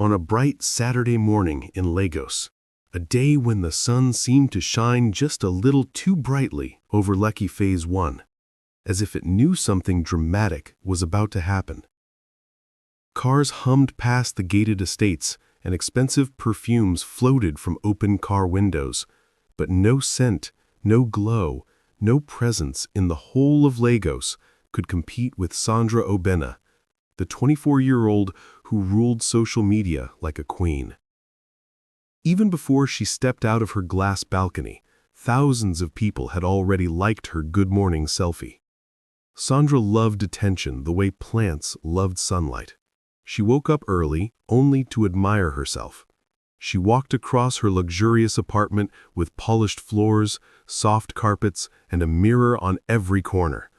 on a bright Saturday morning in Lagos, a day when the sun seemed to shine just a little too brightly over Lekki Phase 1, as if it knew something dramatic was about to happen. Cars hummed past the gated estates, and expensive perfumes floated from open car windows, but no scent, no glow, no presence in the whole of Lagos could compete with Sandra Obena, the 24-year-old who ruled social media like a queen. Even before she stepped out of her glass balcony, thousands of people had already liked her good morning selfie. Sandra loved attention the way plants loved sunlight. She woke up early only to admire herself. She walked across her luxurious apartment with polished floors, soft carpets, and a mirror on every corner.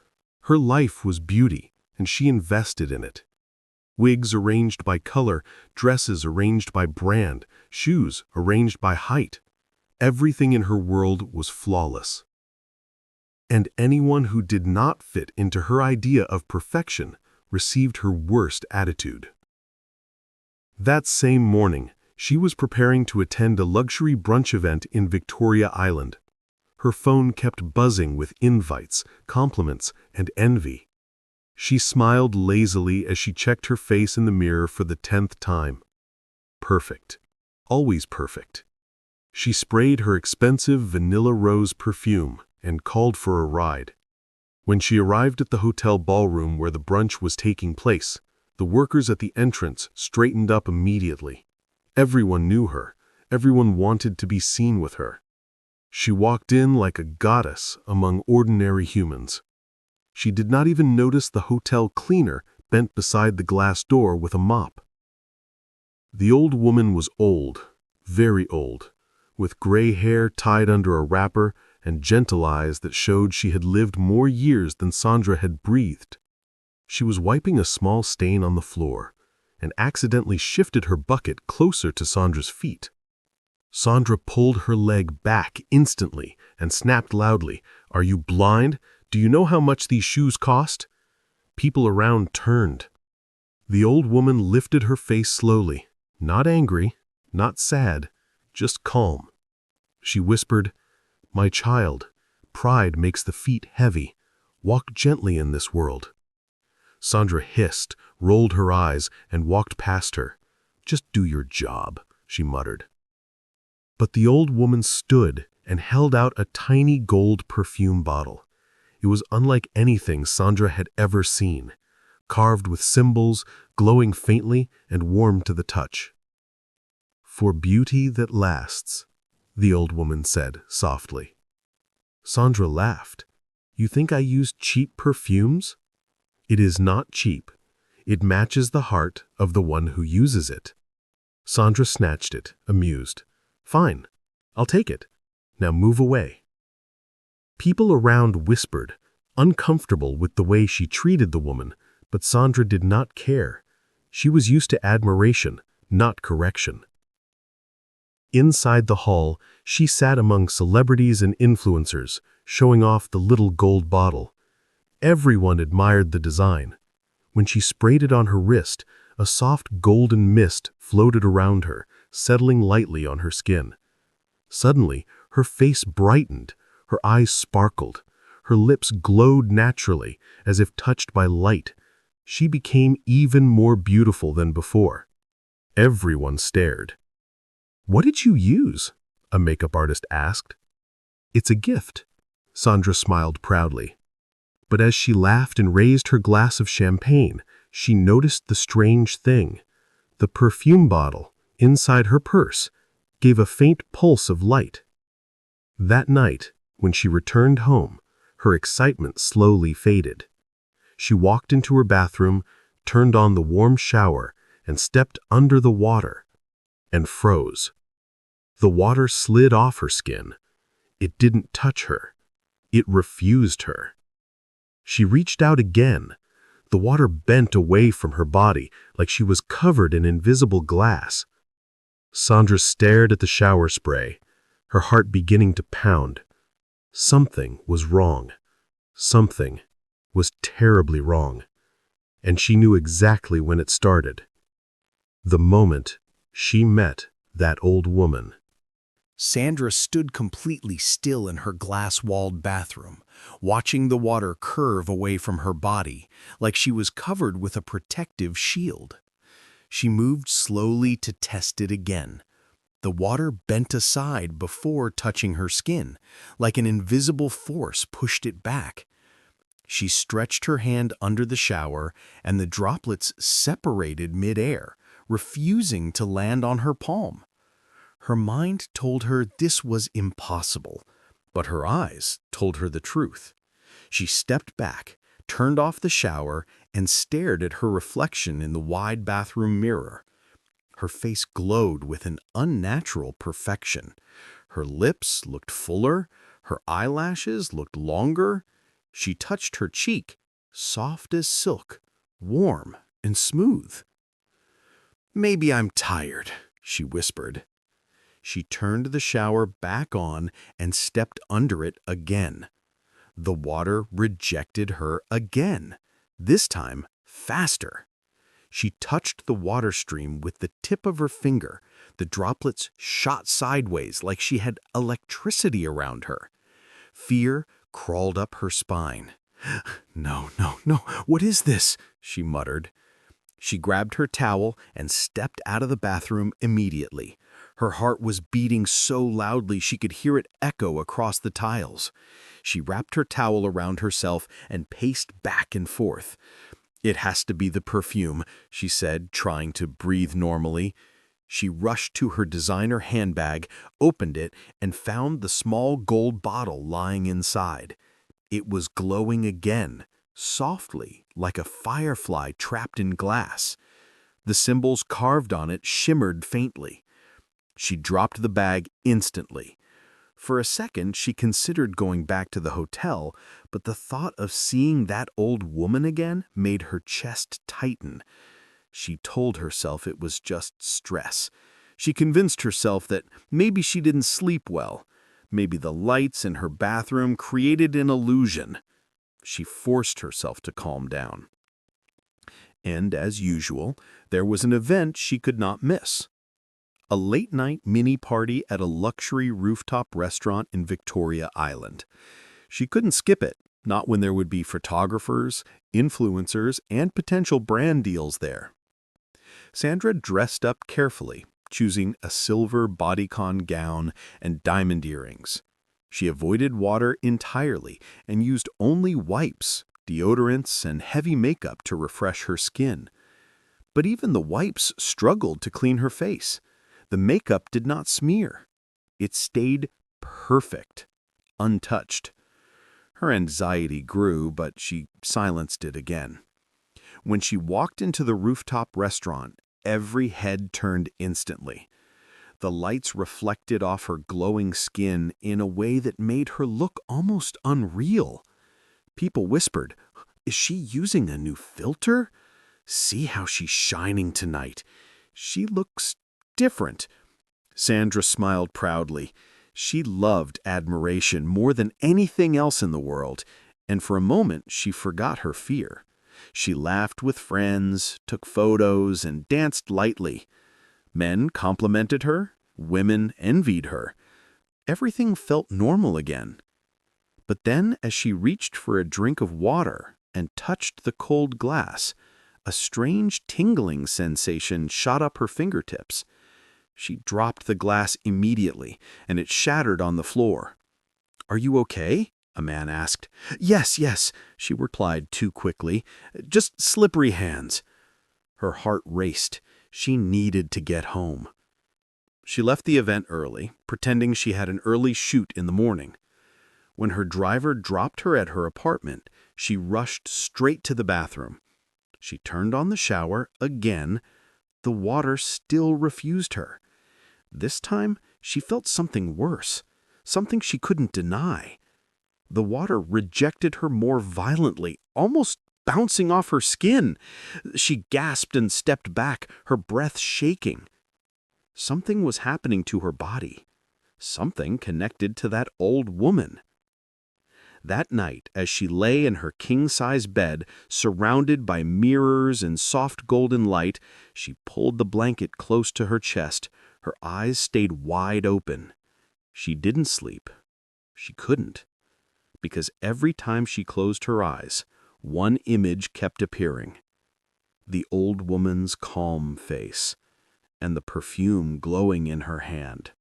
Her life was beauty, and she invested in it. Wigs arranged by color, dresses arranged by brand, shoes arranged by height. Everything in her world was flawless. And anyone who did not fit into her idea of perfection received her worst attitude. That same morning, she was preparing to attend a luxury brunch event in Victoria Island. Her phone kept buzzing with invites, compliments, and envy. She smiled lazily as she checked her face in the mirror for the 10th time. Perfect. Always perfect. She sprayed her expensive vanilla rose perfume and called for a ride. When she arrived at the hotel ballroom where the brunch was taking place, the workers at the entrance straightened up immediately. Everyone knew her. Everyone wanted to be seen with her. She walked in like a goddess among ordinary humans. She did not even notice the hotel cleaner bent beside the glass door with a mop. The old woman was old, very old, with gray hair tied under a wrapper and gentle eyes that showed she had lived more years than Sandra had breathed. She was wiping a small stain on the floor and accidentally shifted her bucket closer to Sandra's feet. Sandra pulled her leg back instantly and snapped loudly, "Are you blind? Do you know how much these shoes cost?" People around turned. The old woman lifted her face slowly, not angry, not sad, just calm. She whispered, "My child, pride makes the feet heavy. Walk gently in this world." Sandra hissed, rolled her eyes, and walked past her. "Just do your job," she muttered. But the old woman stood and held out a tiny gold perfume bottle. It was unlike anything Sandra had ever seen, carved with symbols, glowing faintly and warm to the touch. "For beauty that lasts," the old woman said softly. Sandra laughed. "You think I use cheap perfumes? It is not cheap. It matches the heart of the one who uses it." Sandra snatched it, amused. "Fine, I'll take it. Now move away." People around whispered, uncomfortable with the way she treated the woman, but Sandra did not care. She was used to admiration, not correction. Inside the hall, she sat among celebrities and influencers, showing off the little gold bottle. Everyone admired the design. When she sprayed it on her wrist, a soft golden mist floated around her, settling lightly on her skin. Suddenly, her face brightened, her eyes sparkled, her lips glowed naturally, as if touched by light. She became even more beautiful than before. Everyone stared. "What did you use?" a makeup artist asked. "It's a gift," Sandra smiled proudly. But as she laughed and raised her glass of champagne, she noticed the strange thing. The perfume bottle, inside her purse, gave a faint pulse of light. That night, when she returned home, her excitement slowly faded. She walked into her bathroom, turned on the warm shower, and stepped under the water, and froze. The water slid off her skin. It didn't touch her. It refused her. She reached out again. The water bent away from her body like she was covered in invisible glass. Sandra stared at the shower spray, her heart beginning to pound. Something was wrong. Something was terribly wrong. And she knew exactly when it started. The moment She met that old woman. Sandra stood completely still in her glass-walled bathroom, watching the water curve away from her body, like she was covered with a protective shield. She moved slowly to test it again. The water bent aside before touching her skin, like an invisible force pushed it back. She stretched her hand under the shower, and the droplets separated mid-air, refusing to land on her palm. Her mind told her this was impossible, but her eyes told her the truth. She stepped back, turned off the shower, and stared at her reflection in the wide bathroom mirror. Her face glowed with an unnatural perfection. Her lips looked fuller, her eyelashes looked longer. She touched her cheek, soft as silk, warm and smooth. "Maybe I'm tired," she whispered. She turned the shower back on and stepped under it again. The water rejected her again, this time faster. She touched the water stream with the tip of her finger. The droplets shot sideways like she had electricity around her. Fear crawled up her spine. "No, no, no, what is this?" she muttered. She grabbed her towel and stepped out of the bathroom immediately. Her heart was beating so loudly she could hear it echo across the tiles. She wrapped her towel around herself and paced back and forth. "It has to be the perfume," she said, trying to breathe normally. She rushed to her designer handbag, opened it, and found the small gold bottle lying inside. It was glowing again, softly, like a firefly trapped in glass. The symbols carved on it shimmered faintly. She dropped the bag instantly. For a second, she considered going back to the hotel, but the thought of seeing that old woman again made her chest tighten. She told herself it was just stress. She convinced herself that maybe she didn't sleep well. Maybe the lights in her bathroom created an illusion. She forced herself to calm down. And as usual, there was an event she could not miss. A late-night mini-party at a luxury rooftop restaurant in Victoria Island. She couldn't skip it, not when there would be photographers, influencers, and potential brand deals there. Sandra dressed up carefully, choosing a silver bodycon gown and diamond earrings. She avoided water entirely and used only wipes, deodorants, and heavy makeup to refresh her skin. But even the wipes struggled to clean her face. The makeup did not smear. It stayed perfect, untouched. Her anxiety grew, but she silenced it again. When she walked into the rooftop restaurant, every head turned instantly. The lights reflected off her glowing skin in a way that made her look almost unreal. People whispered, "Is she using a new filter? See how she's shining tonight. She looks different." Sandra smiled proudly. She loved admiration more than anything else in the world, and for a moment she forgot her fear. She laughed with friends, took photos, and danced lightly. Men complimented her, women envied her. Everything felt normal again. But then, as she reached for a drink of water and touched the cold glass, a strange tingling sensation shot up her fingertips. She dropped the glass immediately, and it shattered on the floor. "Are you okay?" a man asked. "Yes, yes," she replied too quickly. "Just slippery hands." Her heart raced. She needed to get home. She left the event early, pretending she had an early shoot in the morning. When her driver dropped her at her apartment, she rushed straight to the bathroom. She turned on the shower again. The water still refused her. This time, she felt something worse, something she couldn't deny. The water rejected her more violently, almost bouncing off her skin. She gasped and stepped back, her breath shaking. Something was happening to her body, something connected to that old woman. That night, as she lay in her king-size bed, surrounded by mirrors and soft golden light, she pulled the blanket close to her chest. Her eyes stayed wide open. She didn't sleep. She couldn't. Because every time she closed her eyes, one image kept appearing. The old woman's calm face, and the perfume glowing in her hand.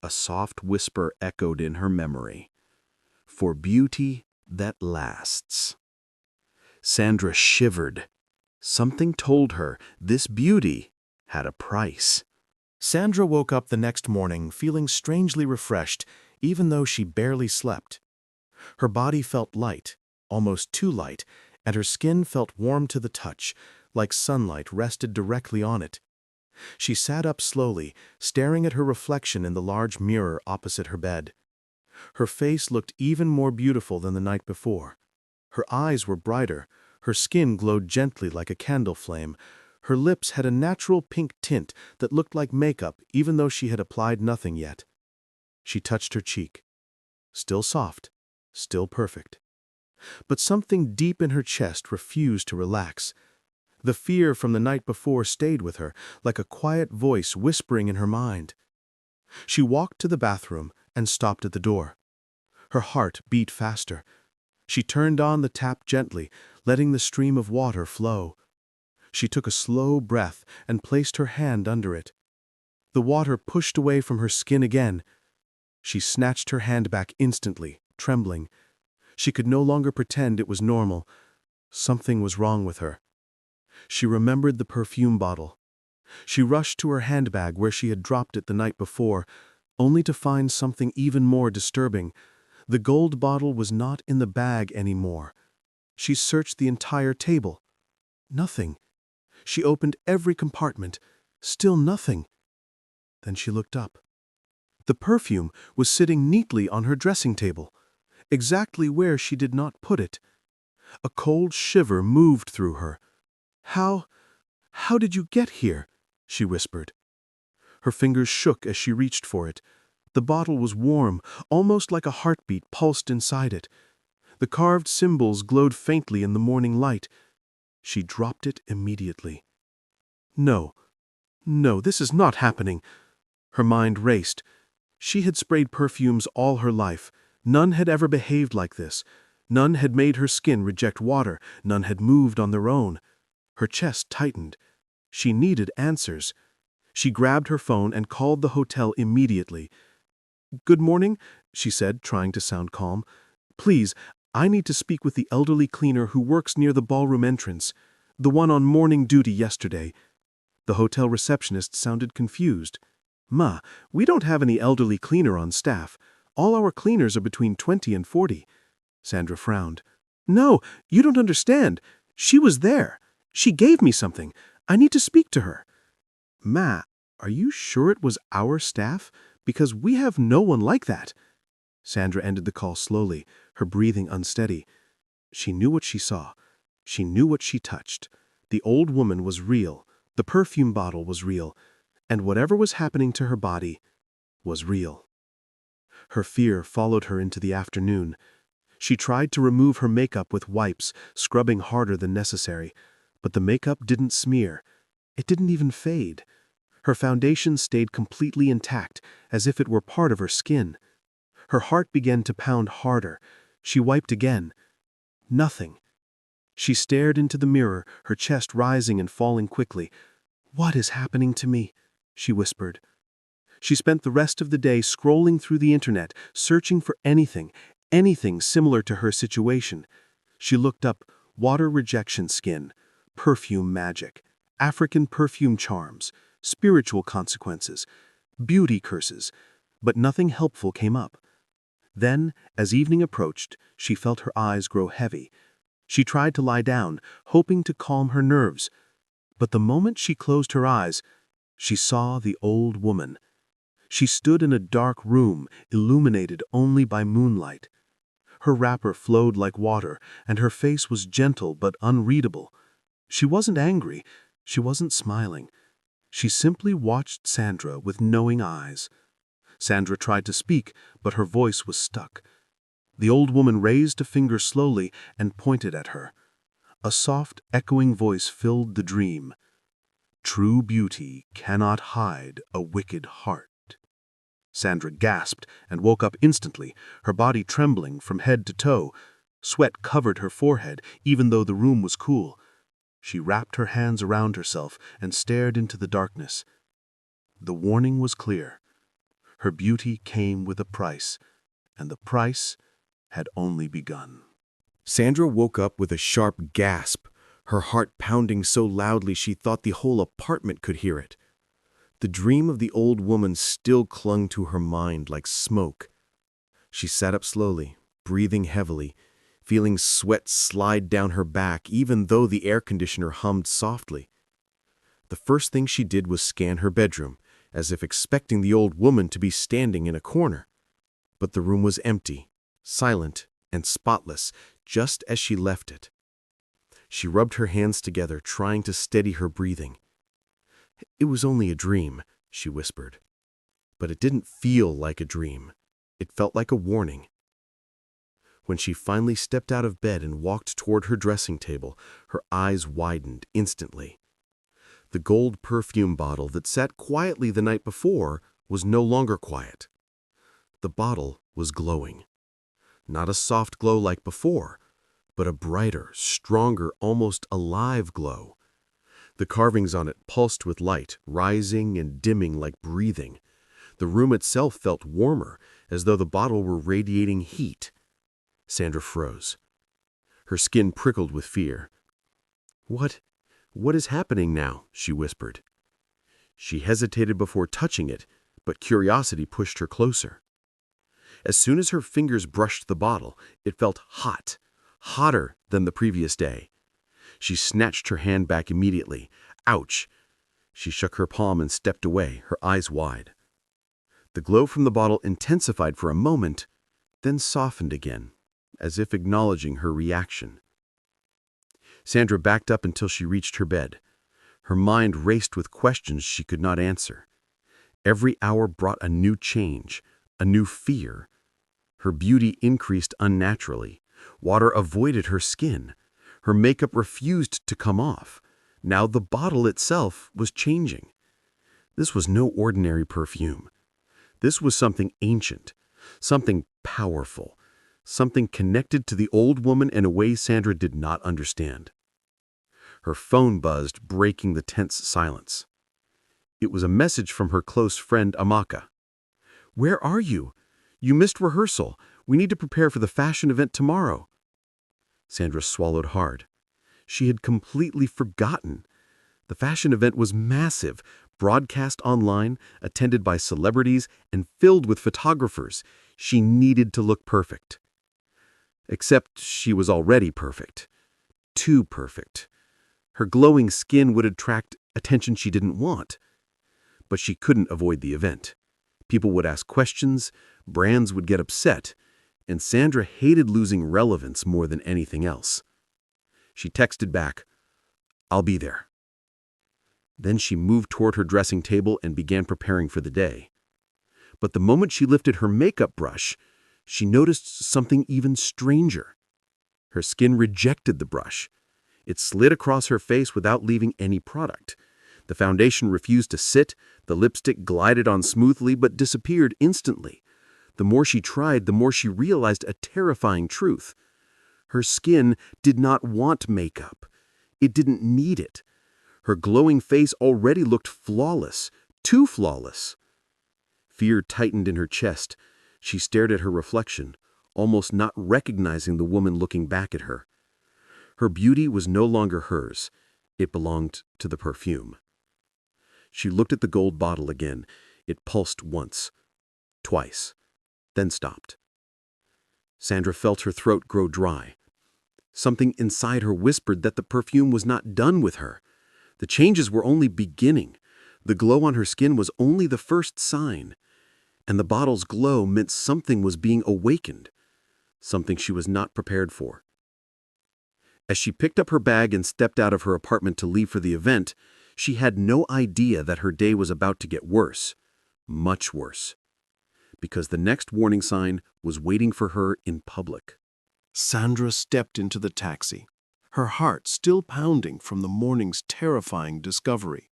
A soft whisper echoed in her memory. For beauty that lasts. Sandra shivered. Something told her this beauty had a price. Sandra woke up the next morning feeling strangely refreshed, even though she barely slept. Her body felt light, almost too light, and her skin felt warm to the touch, like sunlight rested directly on it. She sat up slowly, staring at her reflection in the large mirror opposite her bed. Her face looked even more beautiful than the night before. Her eyes were brighter, her skin glowed gently like a candle flame, her lips had a natural pink tint that looked like makeup even though she had applied nothing yet. She touched her cheek. Still soft, still perfect. But something deep in her chest refused to relax. The fear from the night before stayed with her, like a quiet voice whispering in her mind. She walked to the bathroom and stopped at the door. Her heart beat faster. She turned on the tap gently, letting the stream of water flow. She took a slow breath and placed her hand under it. The water pushed away from her skin again. She snatched her hand back instantly, trembling. She could no longer pretend it was normal. Something was wrong with her. She remembered the perfume bottle. She rushed to her handbag where she had dropped it the night before, only to find something even more disturbing. The gold bottle was not in the bag anymore. She searched the entire table. Nothing. She opened every compartment. Still nothing. Then she looked up. The perfume was sitting neatly on her dressing table, exactly where she did not put it. A cold shiver moved through her. How did you get here?" she whispered. Her fingers shook as she reached for it. The bottle was warm, almost like a heartbeat pulsed inside it. The carved symbols glowed faintly in the morning light. She dropped it immediately. No, this is not happening. Her mind raced. She had sprayed perfumes all her life. None had ever behaved like this. None had made her skin reject water. None had moved on their own. Her chest tightened. She needed answers. She grabbed her phone and called the hotel immediately. "Good morning," she said, trying to sound calm. "Please, I need to speak with the elderly cleaner who works near the ballroom entrance, the one on morning duty yesterday." The hotel receptionist sounded confused. "Ma, we don't have any elderly cleaner on staff. All our cleaners are between 20 and 40. Sandra frowned. "No, you don't understand. She was there. She gave me something. I need to speak to her." "Ma, are you sure it was our staff? Because we have no one like that." Sandra ended the call slowly, her breathing unsteady. She knew what she saw. She knew what she touched. The old woman was real. The perfume bottle was real. And whatever was happening to her body was real. Her fear followed her into the afternoon. She tried to remove her makeup with wipes, scrubbing harder than necessary. But the makeup didn't smear. It didn't even fade. Her foundation stayed completely intact, as if it were part of her skin. Her heart began to pound harder. She wiped again. Nothing. She stared into the mirror, her chest rising and falling quickly. "What is happening to me?" she whispered. She spent the rest of the day scrolling through the internet, searching for anything similar to her situation. She looked up water rejection skin, perfume magic, African perfume charms, spiritual consequences, beauty curses, but nothing helpful came up. Then, as evening approached, she felt her eyes grow heavy. She tried to lie down, hoping to calm her nerves. But the moment she closed her eyes, she saw the old woman. She stood in a dark room, illuminated only by moonlight. Her wrapper flowed like water, and her face was gentle but unreadable. She wasn't angry. She wasn't smiling. She simply watched Sandra with knowing eyes. Sandra tried to speak, but her voice was stuck. The old woman raised a finger slowly and pointed at her. A soft, echoing voice filled the dream. "True beauty cannot hide a wicked heart." Sandra gasped and woke up instantly, her body trembling from head to toe. Sweat covered her forehead, even though the room was cool. She wrapped her hands around herself and stared into the darkness. The warning was clear. Her beauty came with a price, and the price had only begun. Sandra woke up with a sharp gasp, her heart pounding so loudly she thought the whole apartment could hear it. The dream of the old woman still clung to her mind like smoke. She sat up slowly, breathing heavily, feeling sweat slide down her back even though the air conditioner hummed softly. The first thing she did was scan her bedroom, as if expecting the old woman to be standing in a corner. But the room was empty, silent, and spotless, just as she left it. She rubbed her hands together, trying to steady her breathing. "It was only a dream," she whispered. But it didn't feel like a dream. It felt like a warning. When she finally stepped out of bed and walked toward her dressing table, her eyes widened instantly. The gold perfume bottle that sat quietly the night before was no longer quiet. The bottle was glowing. Not a soft glow like before, but a brighter, stronger, almost alive glow. The carvings on it pulsed with light, rising and dimming like breathing. The room itself felt warmer, as though the bottle were radiating heat. Sandra froze. Her skin prickled with fear. What is happening now?" she whispered. She hesitated before touching it, but curiosity pushed her closer. As soon as her fingers brushed the bottle, it felt hot, hotter than the previous day. She snatched her hand back immediately. Ouch! She shook her palm and stepped away, her eyes wide. The glow from the bottle intensified for a moment, then softened again, as if acknowledging her reaction. Sandra backed up until she reached her bed. Her mind raced with questions she could not answer. Every hour brought a new change, a new fear. Her beauty increased unnaturally. Water avoided her skin. Her makeup refused to come off. Now the bottle itself was changing. This was no ordinary perfume. This was something ancient, something powerful, something connected to the old woman in a way Sandra did not understand. Her phone buzzed, breaking the tense silence. It was a message from her close friend Amaka. "Where are you? You missed rehearsal. We need to prepare for the fashion event tomorrow." Sandra swallowed hard. She had completely forgotten. The fashion event was massive, broadcast online, attended by celebrities, and filled with photographers. She needed to look perfect. Except she was already perfect. Too perfect. Her glowing skin would attract attention she didn't want. But she couldn't avoid the event. People would ask questions, brands would get upset, and Sandra hated losing relevance more than anything else. She texted back, "I'll be there." Then she moved toward her dressing table and began preparing for the day. But the moment she lifted her makeup brush, she noticed something even stranger. Her skin rejected the brush. It slid across her face without leaving any product. The foundation refused to sit, the lipstick glided on smoothly but disappeared instantly. The more she tried, the more she realized a terrifying truth. Her skin did not want makeup. It didn't need it. Her glowing face already looked flawless, too flawless. Fear tightened in her chest. She stared at her reflection, almost not recognizing the woman looking back at her. Her beauty was no longer hers. It belonged to the perfume. She looked at the gold bottle again. It pulsed once, twice, then stopped. Sandra felt her throat grow dry. Something inside her whispered that the perfume was not done with her. The changes were only beginning. The glow on her skin was only the first sign. And the bottle's glow meant something was being awakened, something she was not prepared for. As she picked up her bag and stepped out of her apartment to leave for the event, she had no idea that her day was about to get worse, much worse. because the next warning sign was waiting for her in public. Sandra stepped into the taxi, her heart still pounding from the morning's terrifying discovery.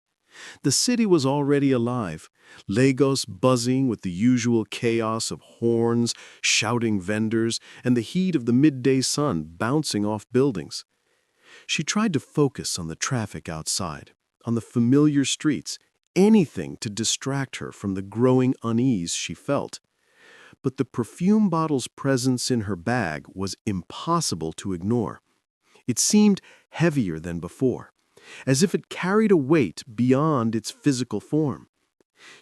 The city was already alive, Lagos buzzing with the usual chaos of horns, shouting vendors, and the heat of the midday sun bouncing off buildings. She tried to focus on the traffic outside, on the familiar streets, anything to distract her from the growing unease she felt. But the perfume bottle's presence in her bag was impossible to ignore. It seemed heavier than before, as if it carried a weight beyond its physical form.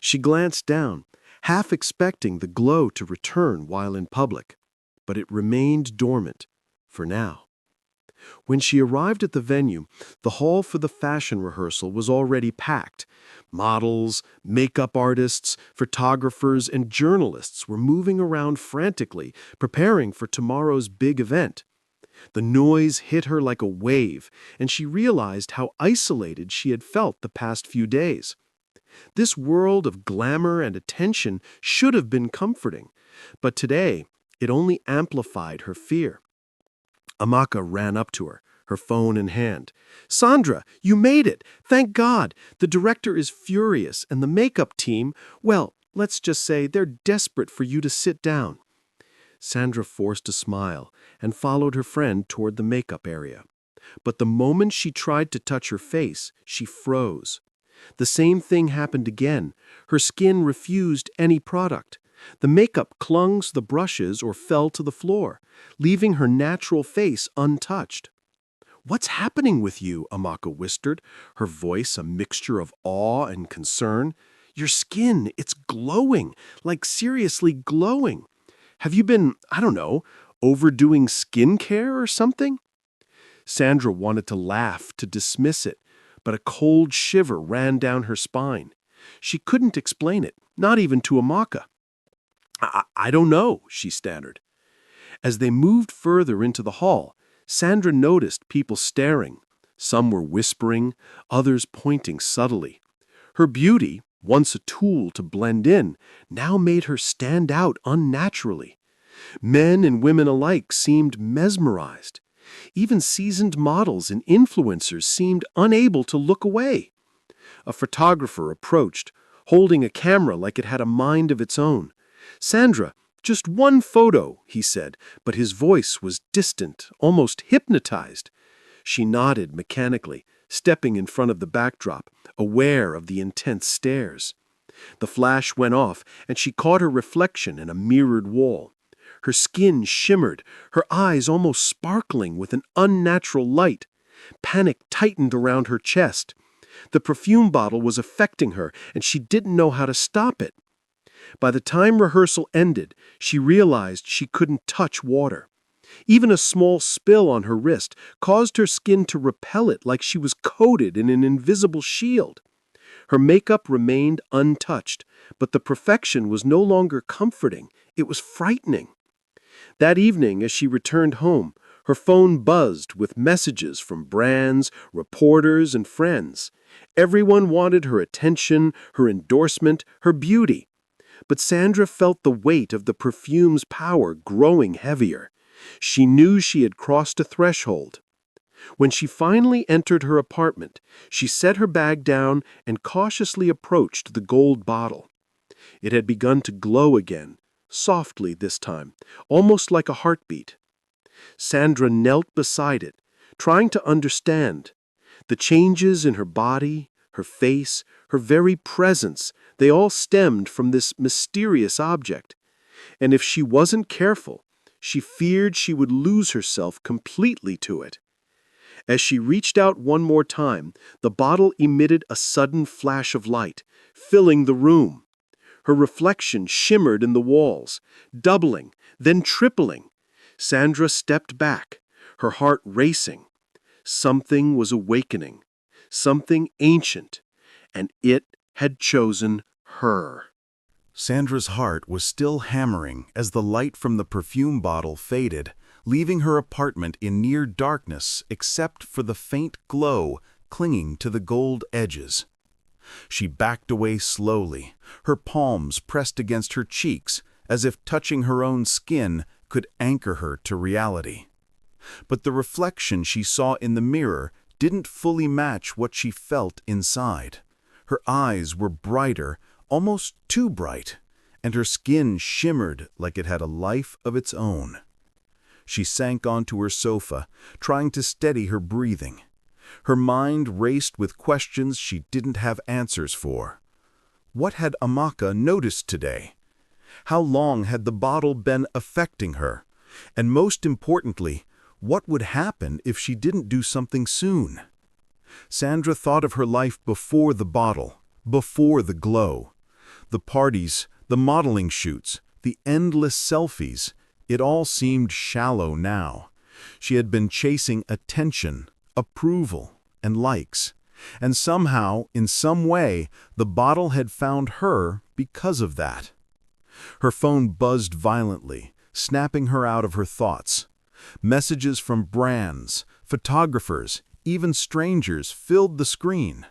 She glanced down, half expecting the glow to return while in public, but it remained dormant, for now. When she arrived at the venue, the hall for the fashion rehearsal was already packed. Models, makeup artists, photographers, and journalists were moving around frantically, preparing for tomorrow's big event. The noise hit her like a wave, and she realized how isolated she had felt the past few days. This world of glamour and attention should have been comforting, but today it only amplified her fear. Amaka ran up to her, her phone in hand. "Sandra, you made it! Thank God! The director is furious, and the makeup team, well, let's just say they're desperate for you to sit down." Sandra forced a smile and followed her friend toward the makeup area. But the moment she tried to touch her face, she froze. The same thing happened again. Her skin refused any product. The makeup clung to the brushes or fell to the floor, leaving her natural face untouched. "What's happening with you?" Amaka whispered, her voice a mixture of awe and concern. "Your skin, it's glowing, like seriously glowing. Have you been, I don't know, overdoing skincare or something?" Sandra wanted to laugh, to dismiss it, but a cold shiver ran down her spine. She couldn't explain it, not even to Amaka. I don't know," she stammered. As they moved further into the hall, Sandra noticed people staring. Some were whispering, others pointing subtly. Her beauty, once a tool to blend in, now made her stand out unnaturally. Men and women alike seemed mesmerized. Even seasoned models and influencers seemed unable to look away. A photographer approached, holding a camera like it had a mind of its own. "Sandra, just one photo," he said, but his voice was distant, almost hypnotized. She nodded mechanically, stepping in front of the backdrop, aware of the intense stares. The flash went off, and she caught her reflection in a mirrored wall. Her skin shimmered, her eyes almost sparkling with an unnatural light. Panic tightened around her chest. The perfume bottle was affecting her, and she didn't know how to stop it. By the time rehearsal ended, she realized she couldn't touch water. Even a small spill on her wrist caused her skin to repel it like she was coated in an invisible shield. Her makeup remained untouched, but the perfection was no longer comforting, it was frightening. That evening, as she returned home, her phone buzzed with messages from brands, reporters, and friends. Everyone wanted her attention, her endorsement, her beauty. But Sandra felt the weight of the perfume's power growing heavier. She knew she had crossed a threshold. When she finally entered her apartment, she set her bag down and cautiously approached the gold bottle. It had begun to glow again, softly this time, almost like a heartbeat. Sandra knelt beside it, trying to understand. The changes in her body, her face, her very presence, they all stemmed from this mysterious object. And if she wasn't careful, she feared she would lose herself completely to it. As she reached out one more time, the bottle emitted a sudden flash of light, filling the room. Her reflection shimmered in the walls, doubling, then tripling. Sandra stepped back, her heart racing. Something was awakening, something ancient, and it had chosen her. Sandra's heart was still hammering as the light from the perfume bottle faded, leaving her apartment in near darkness except for the faint glow clinging to the gold edges. She backed away slowly, her palms pressed against her cheeks as if touching her own skin could anchor her to reality. But the reflection she saw in the mirror didn't fully match what she felt inside. Her eyes were brighter, almost too bright, and her skin shimmered like it had a life of its own. She sank onto her sofa, trying to steady her breathing. Her mind raced with questions she didn't have answers for. What had Amaka noticed today? How long had the bottle been affecting her? And most importantly, what would happen if she didn't do something soon? Sandra thought of her life before the bottle, before the glow. The parties, the modeling shoots, the endless selfies, it all seemed shallow now. She had been chasing attention, approval, and likes. And somehow, in some way, the bottle had found her because of that. Her phone buzzed violently, snapping her out of her thoughts. Messages from brands, photographers, even strangers filled the screen.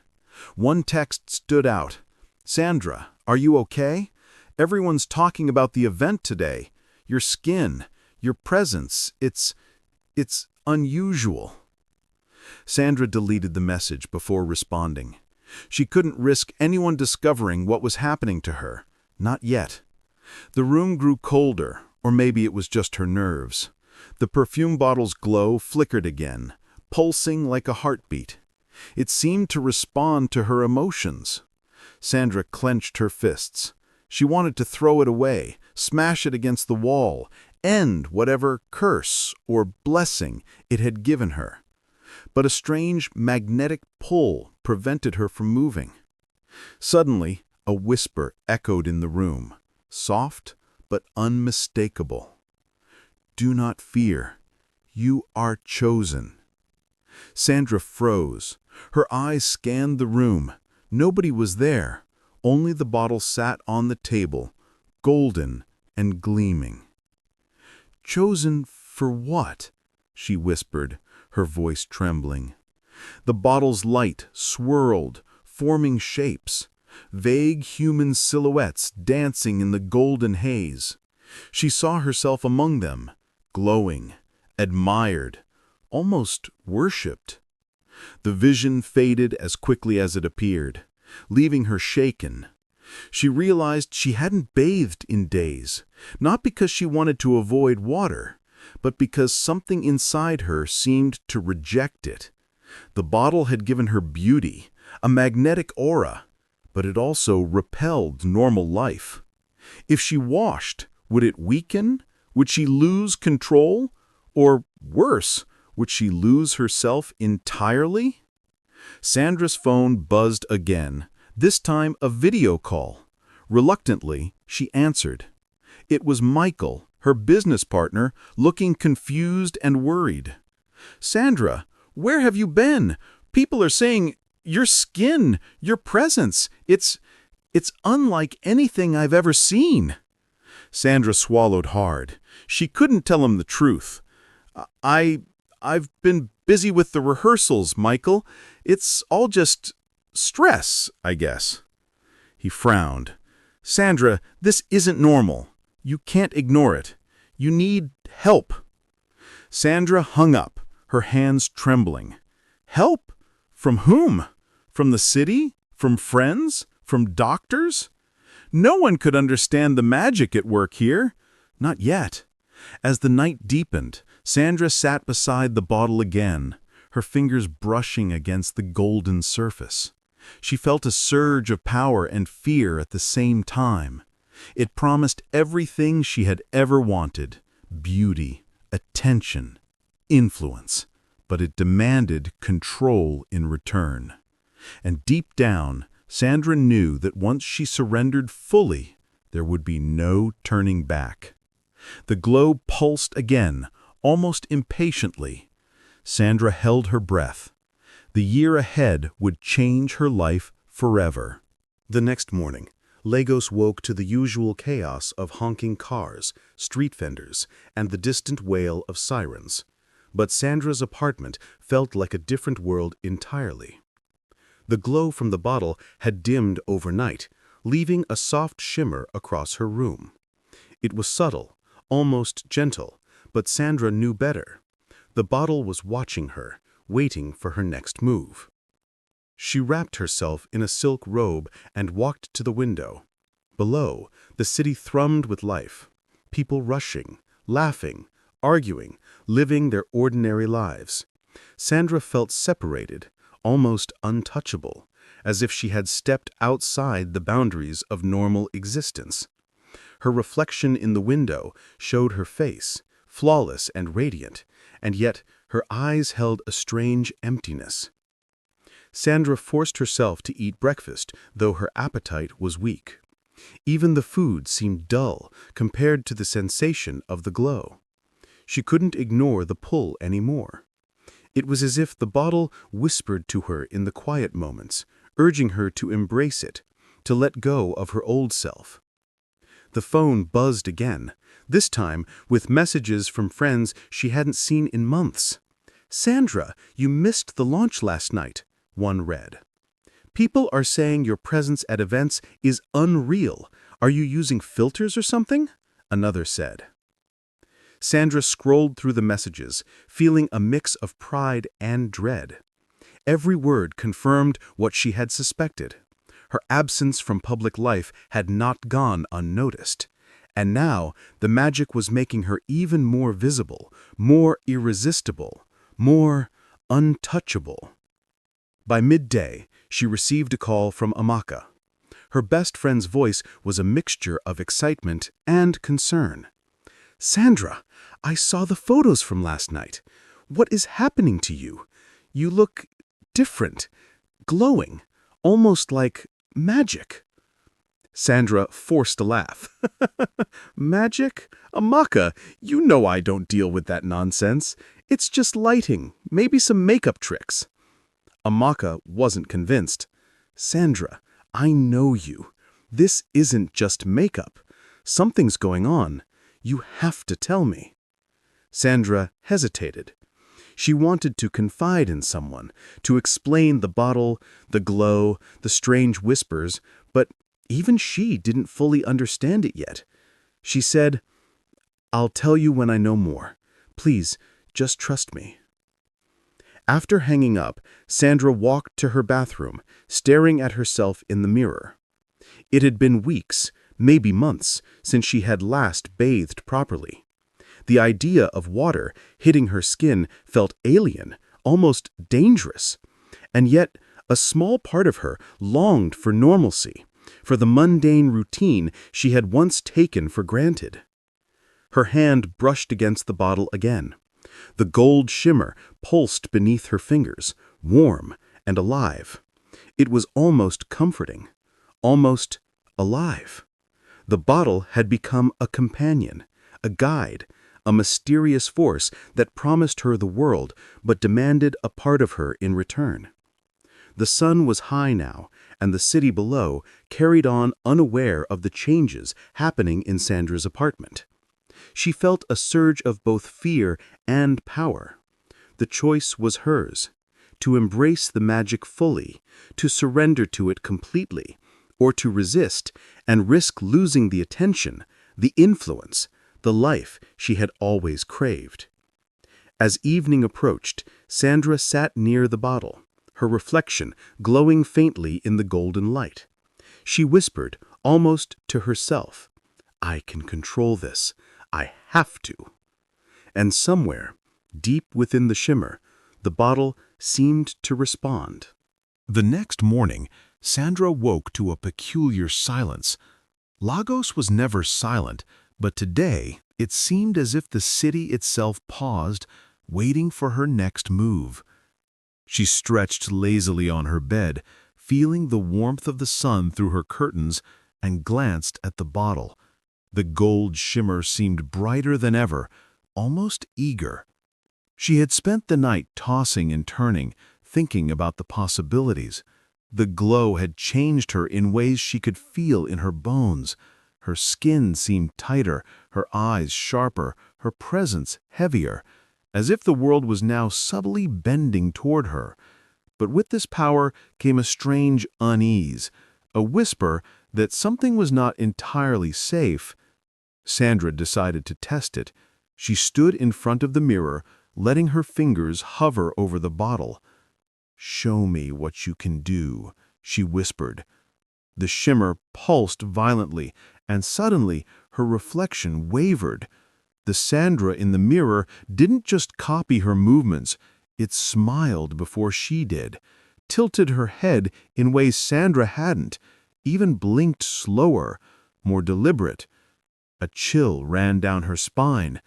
One text stood out. "Sandra, are you okay? Everyone's talking about the event today. Your skin, your presence, it's unusual." Sandra deleted the message before responding. She couldn't risk anyone discovering what was happening to her. Not yet. The room grew colder, or maybe it was just her nerves. The perfume bottle's glow flickered again, pulsing like a heartbeat. It seemed to respond to her emotions. Sandra clenched her fists. She wanted to throw it away, smash it against the wall, end whatever curse or blessing it had given her. But a strange magnetic pull prevented her from moving. Suddenly, a whisper echoed in the room, soft but unmistakable. "Do not fear. You are chosen." Sandra froze. Her eyes scanned the room. Nobody was there. Only the bottle sat on the table, golden and gleaming. "Chosen for what?" she whispered, her voice trembling. The bottle's light swirled, forming shapes, vague human silhouettes dancing in the golden haze. She saw herself among them, glowing, admired, almost worshipped. The vision faded as quickly as it appeared, leaving her shaken. She realized she hadn't bathed in days, not because she wanted to avoid water, but because something inside her seemed to reject it. The bottle had given her beauty, a magnetic aura, but it also repelled normal life. If she washed, would it weaken? Would she lose control? Or worse, would she lose herself entirely? Sandra's phone buzzed again, this time a video call. Reluctantly, she answered. It was Michael, her business partner, looking confused and worried. "Sandra, where have you been? People are saying, your skin, your presence, it's unlike anything I've ever seen." Sandra swallowed hard. She couldn't tell him the truth. I've been busy with the rehearsals, Michael. It's all just stress, I guess." He frowned. "Sandra, this isn't normal. You can't ignore it. You need help." Sandra hung up, her hands trembling. Help? From whom? From the city? From friends? From doctors? No one could understand the magic at work here. Not yet. As the night deepened, Sandra sat beside the bottle again, her fingers brushing against the golden surface. She felt a surge of power and fear at the same time. It promised everything she had ever wanted: beauty, attention, influence. But it demanded control in return. And deep down, Sandra knew that once she surrendered fully, there would be no turning back. The glow pulsed again, almost impatiently. Sandra held her breath. The year ahead would change her life forever. The next morning, Lagos woke to the usual chaos of honking cars, street vendors, and the distant wail of sirens. But Sandra's apartment felt like a different world entirely. The glow from the bottle had dimmed overnight, leaving a soft shimmer across her room. It was subtle, almost gentle, but Sandra knew better. The bottle was watching her, waiting for her next move. She wrapped herself in a silk robe and walked to the window. Below, the city thrummed with life. People rushing, laughing, arguing, living their ordinary lives. Sandra felt separated, almost untouchable, as if she had stepped outside the boundaries of normal existence. Her reflection in the window showed her face, flawless and radiant, and yet her eyes held a strange emptiness. Sandra forced herself to eat breakfast, though her appetite was weak. Even the food seemed dull compared to the sensation of the glow. She couldn't ignore the pull anymore. It was as if the bottle whispered to her in the quiet moments, urging her to embrace it, to let go of her old self. The phone buzzed again, this time with messages from friends she hadn't seen in months. "Sandra, you missed the launch last night," one read. "People are saying your presence at events is unreal. Are you using filters or something?" another said. Sandra scrolled through the messages, feeling a mix of pride and dread. Every word confirmed what she had suspected. Her absence from public life had not gone unnoticed. And now the magic was making her even more visible, more irresistible, more untouchable. By midday, she received a call from Amaka. Her best friend's voice was a mixture of excitement and concern. "Sandra, I saw the photos from last night. What is happening to you? You look different, glowing, almost like magic." Sandra forced a laugh. "Magic? Amaka, you know I don't deal with that nonsense. It's just lighting, maybe some makeup tricks." Amaka wasn't convinced. "Sandra, I know you. This isn't just makeup. Something's going on. You have to tell me." Sandra hesitated. She wanted to confide in someone, to explain the bottle, the glow, the strange whispers, but even she didn't fully understand it yet. She said, "I'll tell you when I know more. Please, just trust me." After hanging up, Sandra walked to her bathroom, staring at herself in the mirror. It had been weeks, maybe months, since she had last bathed properly. The idea of water hitting her skin felt alien, almost dangerous. And yet, a small part of her longed for normalcy, for the mundane routine she had once taken for granted. Her hand brushed against the bottle again. The gold shimmer pulsed beneath her fingers, warm and alive. It was almost comforting, almost alive. The bottle had become a companion, a guide, a mysterious force that promised her the world but demanded a part of her in return. The sun was high now, and the city below carried on unaware of the changes happening in Sandra's apartment. She felt a surge of both fear and power. The choice was hers, to embrace the magic fully, to surrender to it completely, or to resist and risk losing the attention, the influence, the life she had always craved. As evening approached, Sandra sat near the bottle, her reflection glowing faintly in the golden light. She whispered, almost to herself, "I can control this. I have to." And somewhere, deep within the shimmer, the bottle seemed to respond. The next morning, Sandra woke to a peculiar silence. Lagos was never silent, but today it seemed as if the city itself paused, waiting for her next move. She stretched lazily on her bed, feeling the warmth of the sun through her curtains, and glanced at the bottle. The gold shimmer seemed brighter than ever, almost eager. She had spent the night tossing and turning, thinking about the possibilities. The glow had changed her in ways she could feel in her bones. Her skin seemed tighter, her eyes sharper, her presence heavier, as if the world was now subtly bending toward her. But with this power came a strange unease, a whisper that something was not entirely safe. Sandra decided to test it. She stood in front of the mirror, letting her fingers hover over the bottle. "Show me what you can do," she whispered. The shimmer pulsed violently, and suddenly her reflection wavered. The Sandra in the mirror didn't just copy her movements, it smiled before she did, tilted her head in ways Sandra hadn't, even blinked slower, more deliberate. A chill ran down her spine.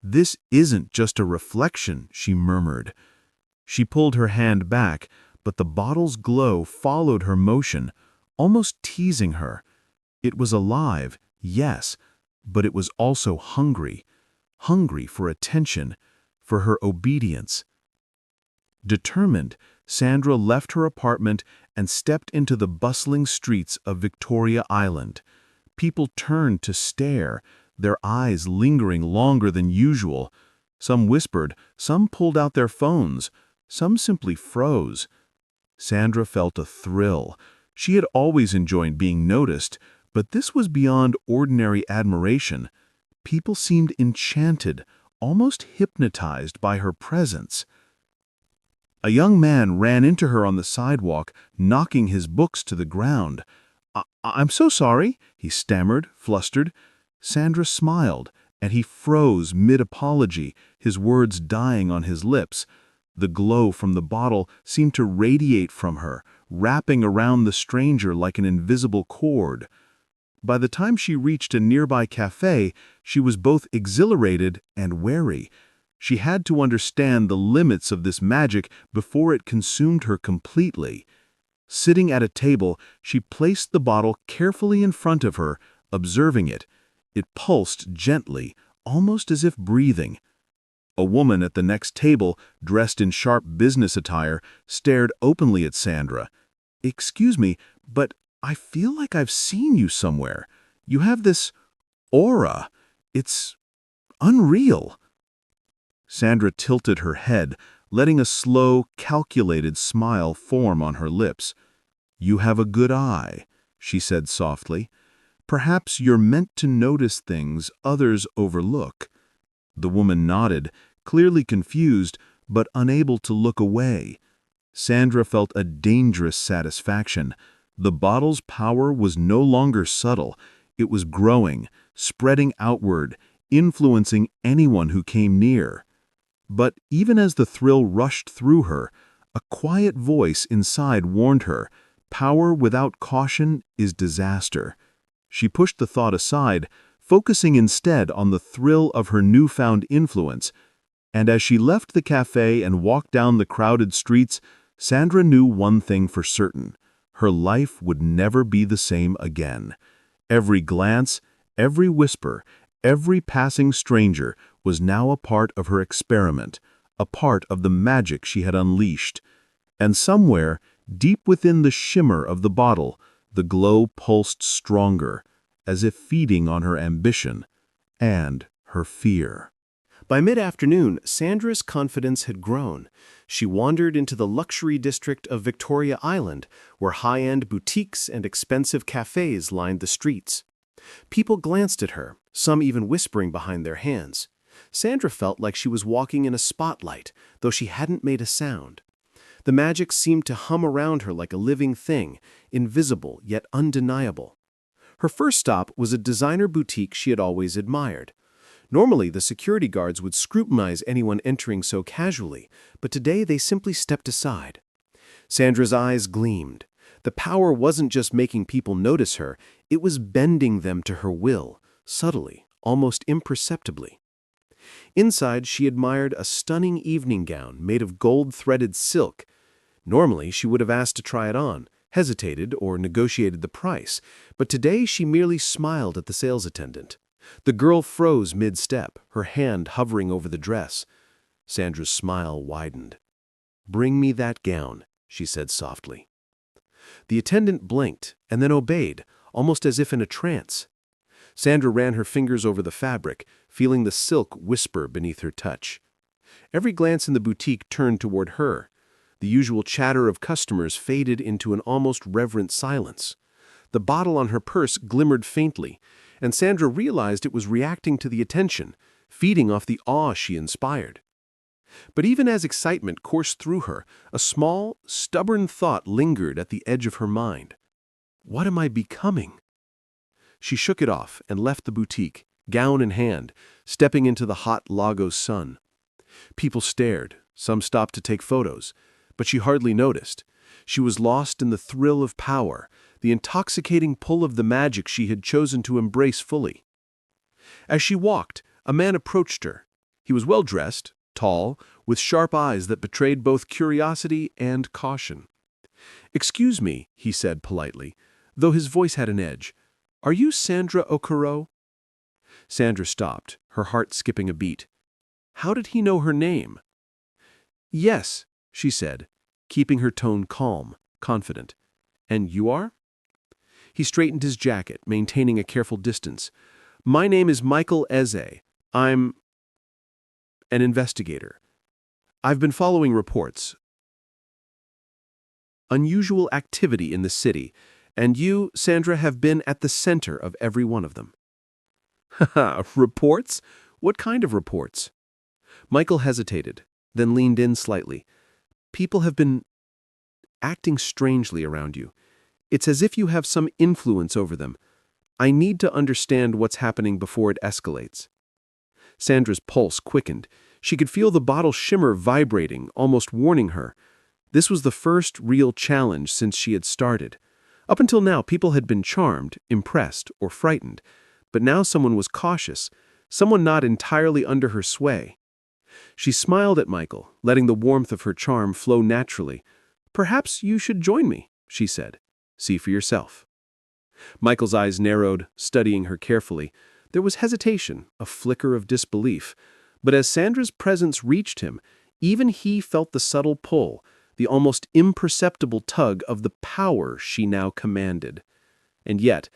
"This isn't just a reflection," she murmured. She pulled her hand back, but the bottle's glow followed her motion, almost teasing her. It was alive, yes, but it was also hungry. Hungry for attention, for her obedience. Determined, Sandra left her apartment and stepped into the bustling streets of Victoria Island. People turned to stare, their eyes lingering longer than usual. Some whispered, some pulled out their phones, some simply froze. Sandra felt a thrill. She had always enjoyed being noticed, but this was beyond ordinary admiration. People seemed enchanted, almost hypnotized by her presence. A young man ran into her on the sidewalk, knocking his books to the ground. "I'm so sorry," he stammered, flustered. Sandra smiled, and he froze mid-apology, his words dying on his lips. The glow from the bottle seemed to radiate from her, wrapping around the stranger like an invisible cord. By the time she reached a nearby cafe, she was both exhilarated and wary. She had to understand the limits of this magic before it consumed her completely. Sitting at a table, she placed the bottle carefully in front of her, observing it. It pulsed gently, almost as if breathing. A woman at the next table, dressed in sharp business attire, stared openly at Sandra. "Excuse me, but I feel like I've seen you somewhere. You have this aura. It's unreal." Sandra tilted her head, letting a slow, calculated smile form on her lips. "You have a good eye," she said softly. "Perhaps you're meant to notice things others overlook." The woman nodded, clearly confused, but unable to look away. Sandra felt a dangerous satisfaction. The bottle's power was no longer subtle. It was growing, spreading outward, influencing anyone who came near. But even as the thrill rushed through her, a quiet voice inside warned her, power without caution is disaster. She pushed the thought aside, focusing instead on the thrill of her newfound influence. And as she left the cafe and walked down the crowded streets, Sandra knew one thing for certain. Her life would never be the same again. Every glance, every whisper, every passing stranger was now a part of her experiment, a part of the magic she had unleashed. And somewhere, deep within the shimmer of the bottle, the glow pulsed stronger, as if feeding on her ambition and her fear. By mid-afternoon, Sandra's confidence had grown. She wandered into the luxury district of Victoria Island, where high-end boutiques and expensive cafes lined the streets. People glanced at her, some even whispering behind their hands. Sandra felt like she was walking in a spotlight, though she hadn't made a sound. The magic seemed to hum around her like a living thing, invisible yet undeniable. Her first stop was a designer boutique she had always admired. Normally, the security guards would scrutinize anyone entering so casually, but today they simply stepped aside. Sandra's eyes gleamed. The power wasn't just making people notice her, it was bending them to her will, subtly, almost imperceptibly. Inside, she admired a stunning evening gown made of gold-threaded silk. Normally, she would have asked to try it on, hesitated, or negotiated the price, but today she merely smiled at the sales attendant. The girl froze mid-step, her hand hovering over the dress. Sandra's smile widened. "Bring me that gown," she said softly. The attendant blinked and then obeyed, almost as if in a trance. Sandra ran her fingers over the fabric, feeling the silk whisper beneath her touch. Every glance in the boutique turned toward her. The usual chatter of customers faded into an almost reverent silence. The bottle on her purse glimmered faintly, and Sandra realized it was reacting to the attention, feeding off the awe she inspired. But even as excitement coursed through her, a small, stubborn thought lingered at the edge of her mind. What am I becoming? She shook it off and left the boutique, gown in hand, stepping into the hot Lagos sun. People stared, some stopped to take photos, but she hardly noticed. She was lost in the thrill of power, the intoxicating pull of the magic she had chosen to embrace fully. As she walked, a man approached her. He was well-dressed, tall, with sharp eyes that betrayed both curiosity and caution. "Excuse me," he said politely, though his voice had an edge. "Are you Sandra Okoro?" Sandra stopped, her heart skipping a beat. How did he know her name? "Yes," she said, keeping her tone calm, confident. "And you are?" He straightened his jacket, maintaining a careful distance. "My name is Michael Eze. I'm an investigator. I've been following reports. Unusual activity in the city, and you, Sandra, have been at the center of every one of them." "Haha, reports? What kind of reports?" Michael hesitated, then leaned in slightly. "People have been acting strangely around you. It's as if you have some influence over them. I need to understand what's happening before it escalates." Sandra's pulse quickened. She could feel the bottle shimmer vibrating, almost warning her. This was the first real challenge since she had started. Up until now, people had been charmed, impressed, or frightened. But now someone was cautious, someone not entirely under her sway. She smiled at Michael, letting the warmth of her charm flow naturally. "Perhaps you should join me," she said. "See for yourself." Michael's eyes narrowed, studying her carefully. There was hesitation, a flicker of disbelief. But as Sandra's presence reached him, even he felt the subtle pull, the almost imperceptible tug of the power she now commanded. And yet,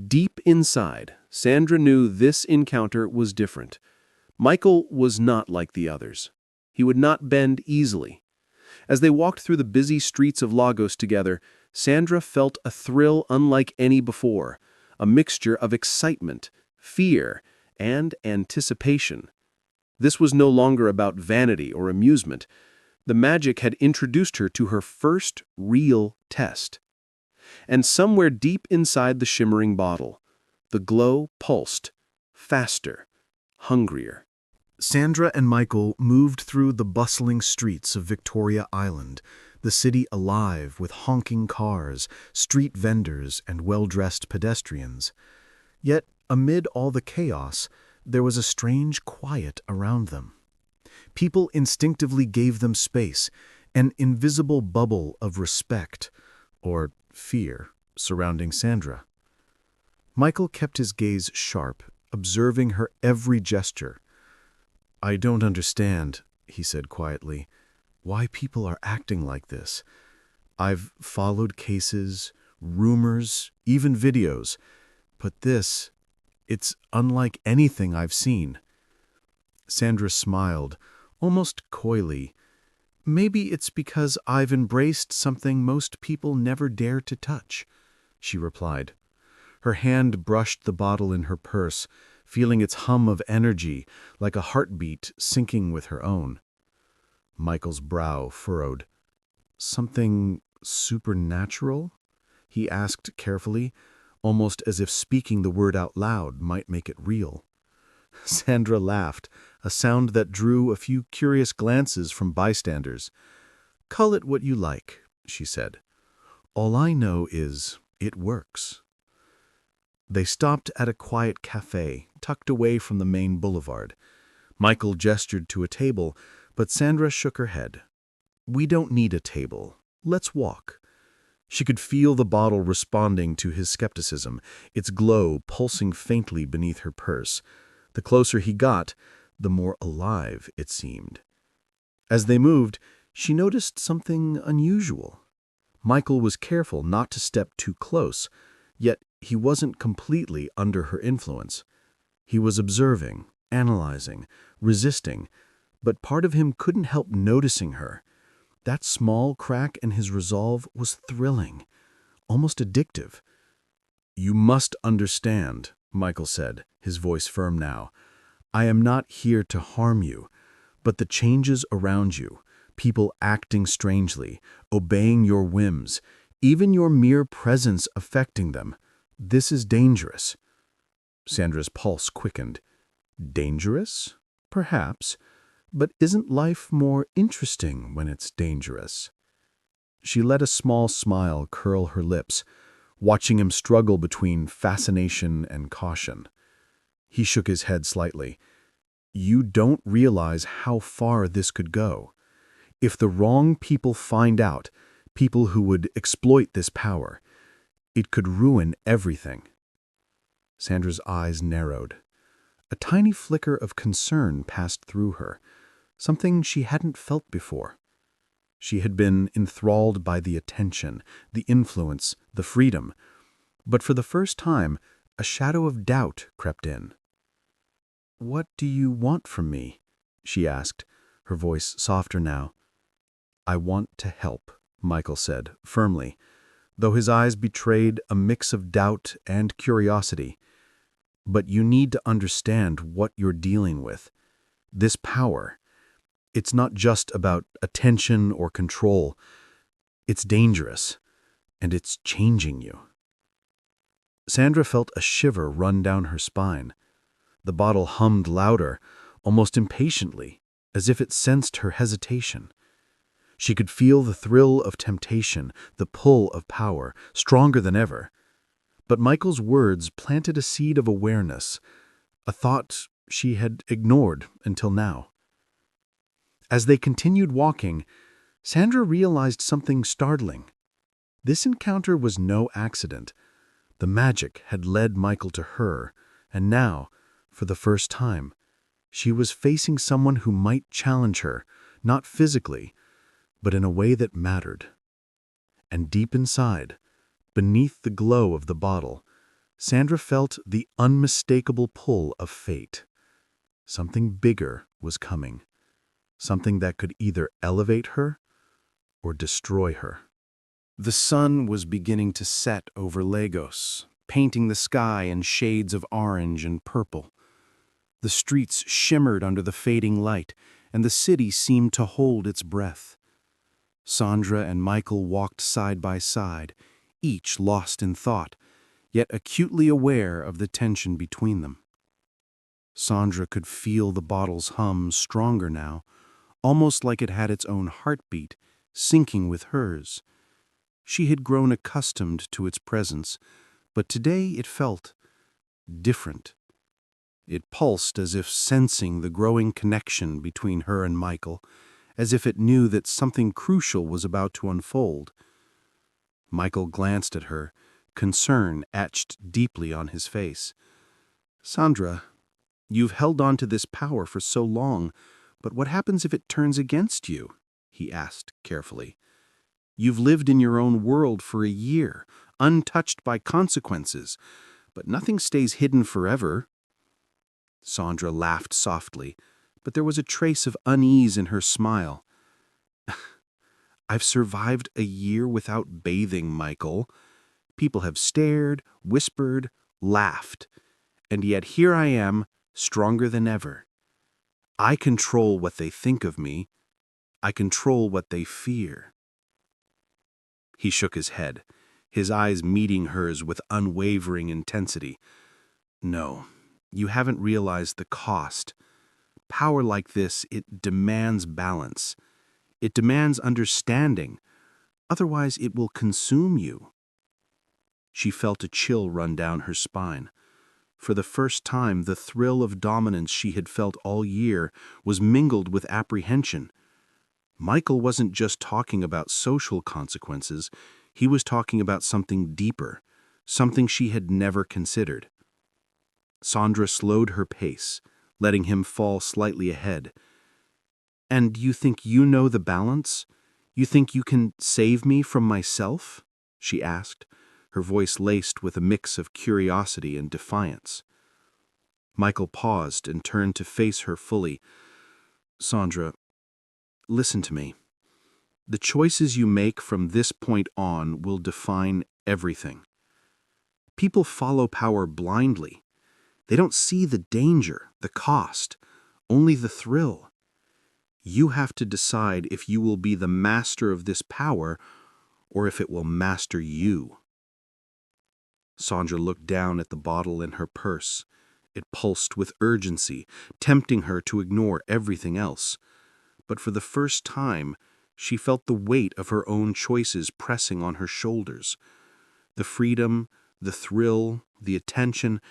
deep inside, Sandra knew this encounter was different. Michael was not like the others. He would not bend easily. As they walked through the busy streets of Lagos together, Sandra felt a thrill unlike any before, a mixture of excitement, fear, and anticipation. This was no longer about vanity or amusement. The magic had introduced her to her first real test. And somewhere deep inside the shimmering bottle, the glow pulsed, faster, hungrier. Sandra and Michael moved through the bustling streets of Victoria Island, the city alive with honking cars, street vendors, and well-dressed pedestrians. Yet, amid all the chaos, there was a strange quiet around them. People instinctively gave them space, an invisible bubble of respect, or fear, surrounding Sandra. Michael kept his gaze sharp, observing her every gesture. "I don't understand," he said quietly, "why people are acting like this. I've followed cases, rumors, even videos, but it's unlike anything I've seen." Sandra smiled, almost coyly. "Maybe it's because I've embraced something most people never dare to touch," she replied. Her hand brushed the bottle in her purse, feeling its hum of energy, like a heartbeat syncing with her own. Michael's brow furrowed. "Something supernatural?" he asked carefully, almost as if speaking the word out loud might make it real. Sandra laughed, a sound that drew a few curious glances from bystanders. "Call it what you like," she said. "All I know is it works." They stopped at a quiet cafe, tucked away from the main boulevard. Michael gestured to a table, but Sandra shook her head. "We don't need a table. Let's walk." She could feel the bottle responding to his skepticism, its glow pulsing faintly beneath her purse. The closer he got, the more alive it seemed. As they moved, she noticed something unusual. Michael was careful not to step too close, yet he wasn't completely under her influence. He was observing, analyzing, resisting, but part of him couldn't help noticing her. That small crack in his resolve was thrilling, almost addictive. "You must understand," Michael said, his voice firm now. "I am not here to harm you, but the changes around you, people acting strangely, obeying your whims, even your mere presence affecting them, this is dangerous." Sandra's pulse quickened. Dangerous? Perhaps. But isn't life more interesting when it's dangerous? She let a small smile curl her lips, watching him struggle between fascination and caution. He shook his head slightly. "You don't realize how far this could go. If the wrong people find out, people who would exploit this power, it could ruin everything." Sandra's eyes narrowed. A tiny flicker of concern passed through her, something she hadn't felt before. She had been enthralled by the attention, the influence, the freedom, but for the first time, a shadow of doubt crept in. "What do you want from me?" she asked, her voice softer now. "I want to help," Michael said, firmly, though his eyes betrayed a mix of doubt and curiosity. "But you need to understand what you're dealing with. This power, it's not just about attention or control. It's dangerous, and it's changing you." Sandra felt a shiver run down her spine. The bottle hummed louder, almost impatiently, as if it sensed her hesitation. She could feel the thrill of temptation, the pull of power, stronger than ever. But Michael's words planted a seed of awareness, a thought she had ignored until now. As they continued walking, Sandra realized something startling. This encounter was no accident. The magic had led Michael to her, and now, for the first time, she was facing someone who might challenge her, not physically, but in a way that mattered. And deep inside, beneath the glow of the bottle, Sandra felt the unmistakable pull of fate. Something bigger was coming, something that could either elevate her or destroy her. The sun was beginning to set over Lagos, painting the sky in shades of orange and purple. The streets shimmered under the fading light, and the city seemed to hold its breath. Sandra and Michael walked side by side, each lost in thought, yet acutely aware of the tension between them. Sandra could feel the bottle's hum stronger now, almost like it had its own heartbeat, syncing with hers. She had grown accustomed to its presence, but today it felt different. It pulsed as if sensing the growing connection between her and Michael, as if it knew that something crucial was about to unfold. Michael glanced at her, concern etched deeply on his face. "Sandra, you've held on to this power for so long, but what happens if it turns against you?" he asked carefully. "You've lived in your own world for a year, untouched by consequences, but nothing stays hidden forever." Sandra laughed softly, but there was a trace of unease in her smile. "I've survived a year without bathing, Michael. People have stared, whispered, laughed, and yet here I am, stronger than ever. I control what they think of me. I control what they fear." He shook his head, his eyes meeting hers with unwavering intensity. "No, you haven't realized the cost. Power like this, it demands balance. It demands understanding. Otherwise, it will consume you." She felt a chill run down her spine. For the first time, the thrill of dominance she had felt all year was mingled with apprehension. Michael wasn't just talking about social consequences, he was talking about something deeper, something she had never considered. Sandra slowed her pace, letting him fall slightly ahead. "And you think you know the balance? You think you can save me from myself?" she asked, her voice laced with a mix of curiosity and defiance. Michael paused and turned to face her fully. "Sandra, listen to me. The choices you make from this point on will define everything. People follow power blindly. They don't see the danger, the cost, only the thrill. You have to decide if you will be the master of this power or if it will master you. Sandra looked down at the bottle in her purse. It pulsed with urgency, tempting her to ignore everything else. But for the first time, she felt the weight of her own choices pressing on her shoulders. The freedom, the thrill, the attention,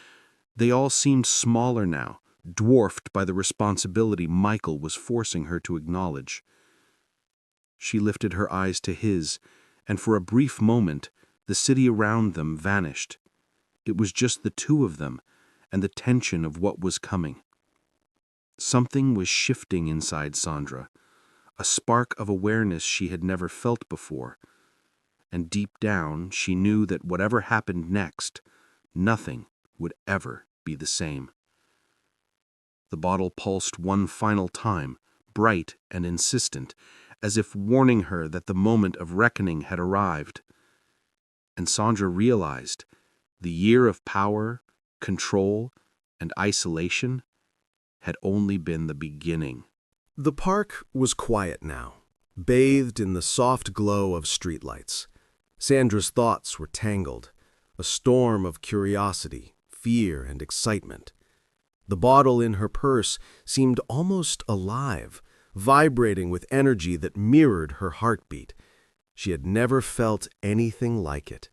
they all seemed smaller now, dwarfed by the responsibility Michael was forcing her to acknowledge. She lifted her eyes to his, and for a brief moment, the city around them vanished. It was just the two of them, and the tension of what was coming. Something was shifting inside Sandra, a spark of awareness she had never felt before, and deep down she knew that whatever happened next, nothing would ever be the same. The bottle pulsed one final time, bright and insistent, as if warning her that the moment of reckoning had arrived. And Sandra realized the year of power, control, and isolation had only been the beginning. The park was quiet now, bathed in the soft glow of streetlights. Sandra's thoughts were tangled, a storm of curiosity, fear, and excitement. The bottle in her purse seemed almost alive, vibrating with energy that mirrored her heartbeat. She had never felt anything like it.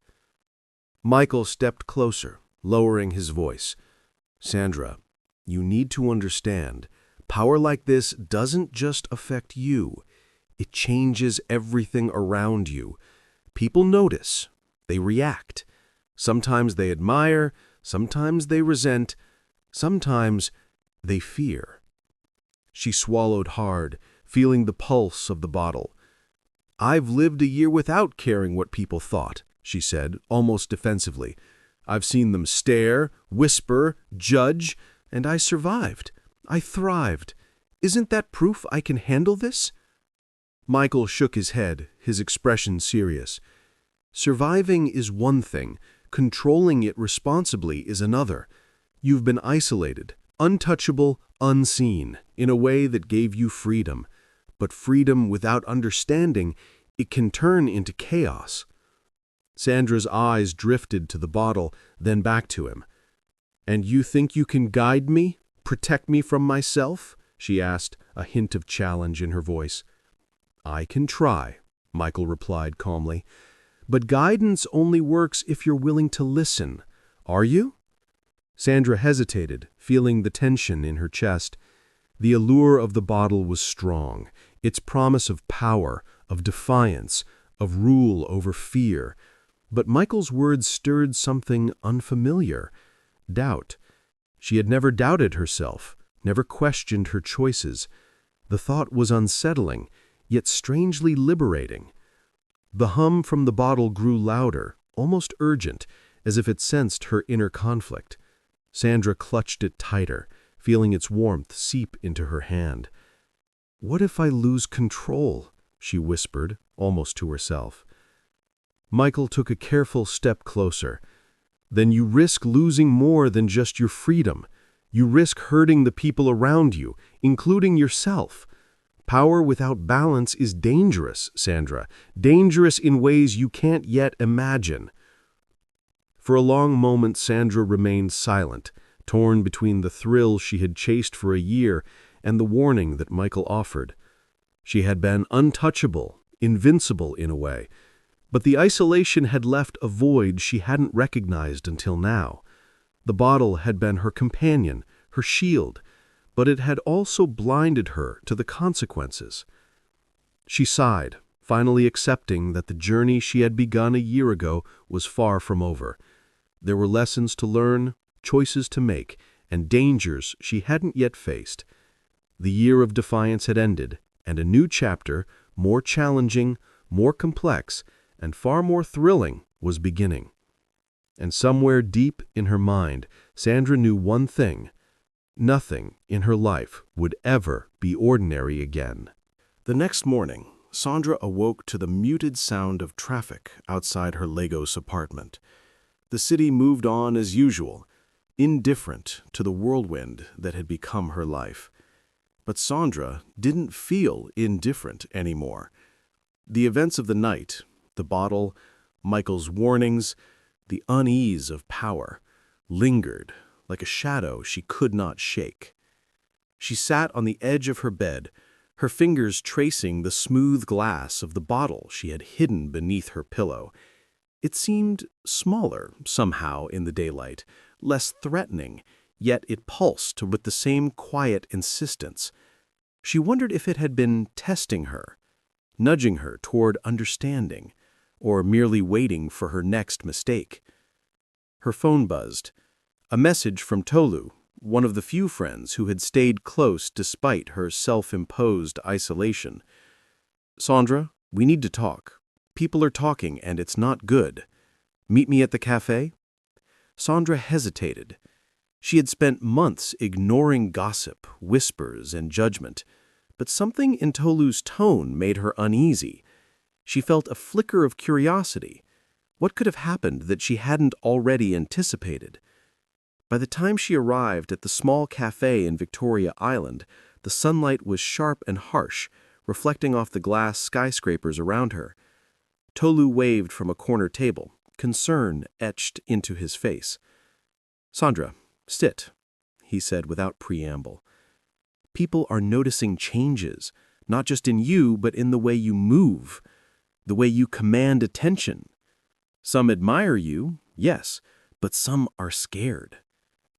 Michael stepped closer, lowering his voice. "Sandra, you need to understand, power like this doesn't just affect you. It changes everything around you. People notice. They react. Sometimes they admire, sometimes they resent, sometimes they fear." She swallowed hard, feeling the pulse of the bottle. "I've lived a year without caring what people thought," she said, almost defensively. "I've seen them stare, whisper, judge, and I survived. I thrived. Isn't that proof I can handle this?" Michael shook his head, his expression serious. "Surviving is one thing. Controlling it responsibly is another. You've been isolated, untouchable, unseen, in a way that gave you freedom. But freedom without understanding, it can turn into chaos." Sandra's eyes drifted to the bottle, then back to him. "And you think you can guide me, protect me from myself?" she asked, a hint of challenge in her voice. "I can try," Michael replied calmly. "But guidance only works if you're willing to listen. Are you?" Sandra hesitated, feeling the tension in her chest. The allure of the bottle was strong, its promise of power, of defiance, of rule over fear. But Michael's words stirred something unfamiliar, doubt. She had never doubted herself, never questioned her choices. The thought was unsettling, yet strangely liberating. The hum from the bottle grew louder, almost urgent, as if it sensed her inner conflict. Sandra clutched it tighter, feeling its warmth seep into her hand. "What if I lose control?" she whispered, almost to herself. Michael took a careful step closer. "Then you risk losing more than just your freedom. You risk hurting the people around you, including yourself. Power without balance is dangerous, Sandra, dangerous in ways you can't yet imagine." For a long moment, Sandra remained silent, torn between the thrill she had chased for a year and the warning that Michael offered. She had been untouchable, invincible in a way, but the isolation had left a void she hadn't recognized until now. The bottle had been her companion, her shield, but it had also blinded her to the consequences. She sighed, finally accepting that the journey she had begun a year ago was far from over. There were lessons to learn, choices to make, and dangers she hadn't yet faced. The year of defiance had ended, and a new chapter, more challenging, more complex, and far more thrilling, was beginning. And somewhere deep in her mind, Sandra knew one thing: nothing in her life would ever be ordinary again. The next morning, Sandra awoke to the muted sound of traffic outside her Lagos apartment. The city moved on as usual, indifferent to the whirlwind that had become her life. But Sandra didn't feel indifferent anymore. The events of the night, the bottle, Michael's warnings, the unease of power, lingered like a shadow she could not shake. She sat on the edge of her bed, her fingers tracing the smooth glass of the bottle she had hidden beneath her pillow. It seemed smaller, somehow, in the daylight, less threatening, yet it pulsed with the same quiet insistence. She wondered if it had been testing her, nudging her toward understanding, or merely waiting for her next mistake. Her phone buzzed. A message from Tolu, one of the few friends who had stayed close despite her self-imposed isolation. "Sandra, we need to talk. People are talking, and it's not good. Meet me at the cafe?" Sandra hesitated. She had spent months ignoring gossip, whispers, and judgment, but something in Tolu's tone made her uneasy. She felt a flicker of curiosity. What could have happened that she hadn't already anticipated? By the time she arrived at the small cafe in Victoria Island, the sunlight was sharp and harsh, reflecting off the glass skyscrapers around her. Tolu waved from a corner table, concern etched into his face. "Sandra, sit," he said without preamble. "People are noticing changes, not just in you, but in the way you move, the way you command attention. Some admire you, yes, but some are scared.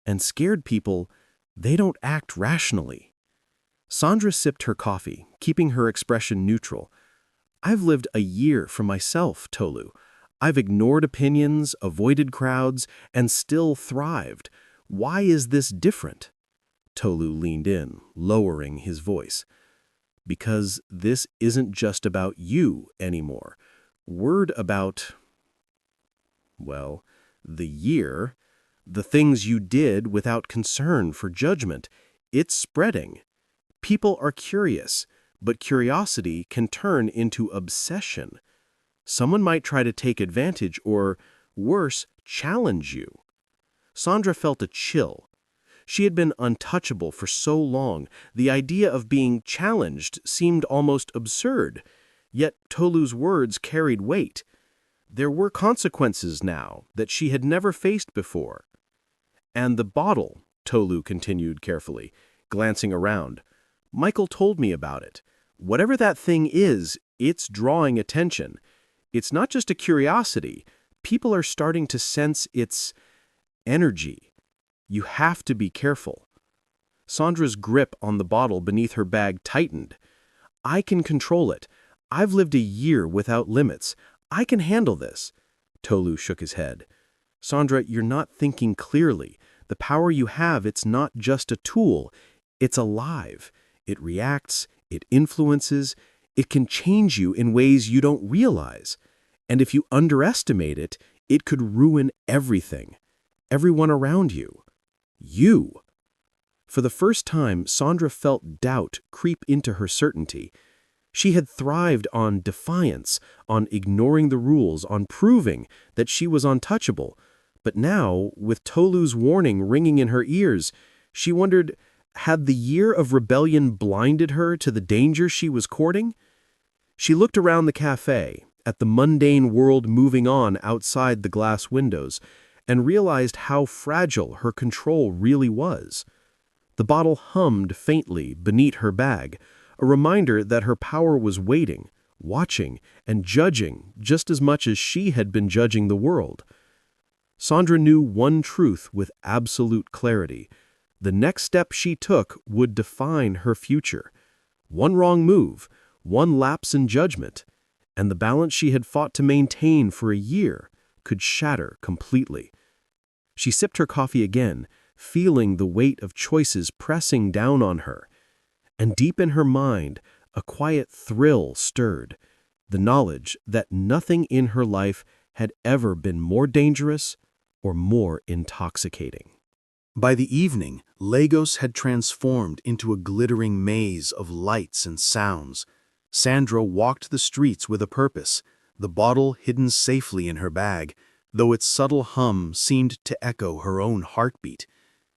And scared people, they don't act rationally." Sandra sipped her coffee, keeping her expression neutral. "I've lived a year for myself, Tolu. I've ignored opinions, avoided crowds, and still thrived. Why is this different?" Tolu leaned in, lowering his voice. "Because this isn't just about you anymore. Word about, well, the year, the things you did without concern for judgment, it's spreading. People are curious, but curiosity can turn into obsession. Someone might try to take advantage or, worse, challenge you." Sandra felt a chill. She had been untouchable for so long, the idea of being challenged seemed almost absurd. Yet Tolu's words carried weight. There were consequences now that she had never faced before. "And the bottle," Tolu continued carefully, glancing around. "Michael told me about it. Whatever that thing is, it's drawing attention. It's not just a curiosity. People are starting to sense its energy. You have to be careful." Sandra's grip on the bottle beneath her bag tightened. "I can control it. I've lived a year without limits. I can handle this." Tolu shook his head. "Sandra, you're not thinking clearly. The power you have, it's not just a tool. It's alive. It reacts, it influences, it can change you in ways you don't realize. And if you underestimate it, it could ruin everything. Everyone around you. You." For the first time, Sandra felt doubt creep into her certainty. She had thrived on defiance, on ignoring the rules, on proving that she was untouchable. But now, with Tolu's warning ringing in her ears, she wondered, had the year of rebellion blinded her to the danger she was courting? She looked around the cafe, at the mundane world moving on outside the glass windows, and realized how fragile her control really was. The bottle hummed faintly beneath her bag, a reminder that her power was waiting, watching, and judging just as much as she had been judging the world. Sandra knew one truth with absolute clarity. The next step she took would define her future. One wrong move, one lapse in judgment, and the balance she had fought to maintain for a year could shatter completely. She sipped her coffee again, feeling the weight of choices pressing down on her. And deep in her mind, a quiet thrill stirred, the knowledge that nothing in her life had ever been more dangerous or more intoxicating. By the evening, Lagos had transformed into a glittering maze of lights and sounds. Sandra walked the streets with a purpose, the bottle hidden safely in her bag, though its subtle hum seemed to echo her own heartbeat.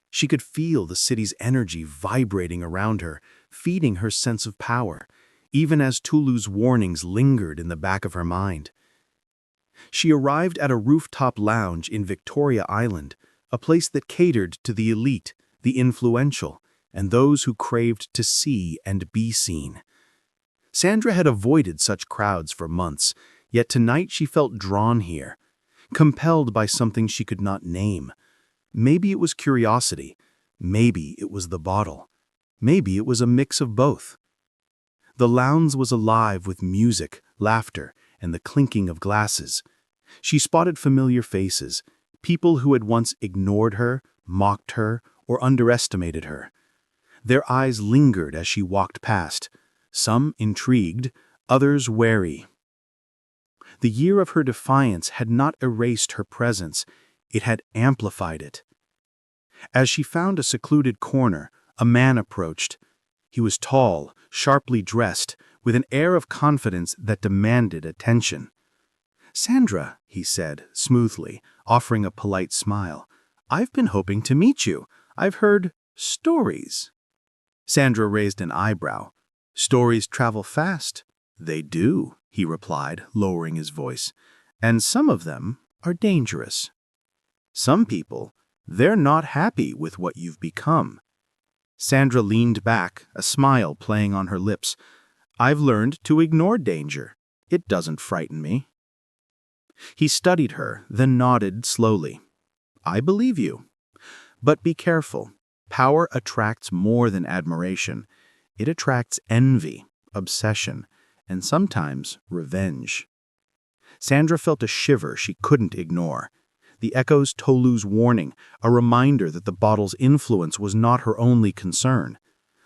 She could feel the city's energy vibrating around her, feeding her sense of power, even as Tulu's warnings lingered in the back of her mind. She arrived at a rooftop lounge in Victoria Island, a place that catered to the elite, the influential, and those who craved to see and be seen. Sandra had avoided such crowds for months, yet tonight she felt drawn here, compelled by something she could not name. Maybe it was curiosity, maybe it was the bottle, maybe it was a mix of both. The lounge was alive with music, laughter, and the clinking of glasses. She spotted familiar faces, people who had once ignored her, mocked her, or underestimated her. Their eyes lingered as she walked past, some intrigued, others wary. The year of her defiance had not erased her presence, it had amplified it. As she found a secluded corner, a man approached. He was tall, sharply dressed, with an air of confidence that demanded attention. "Sandra," he said, smoothly, offering a polite smile, "I've been hoping to meet you. I've heard stories." Sandra raised an eyebrow. "Stories travel fast." "They do," he replied, lowering his voice, "and some of them are dangerous. Some people, they're not happy with what you've become." Sandra leaned back, a smile playing on her lips. "I've learned to ignore danger. It doesn't frighten me." He studied her, then nodded slowly. "I believe you. But be careful. Power attracts more than admiration. It attracts envy, obsession, and sometimes revenge." Sandra felt a shiver she couldn't ignore. The echoes Tolu's warning, a reminder that the bottle's influence was not her only concern.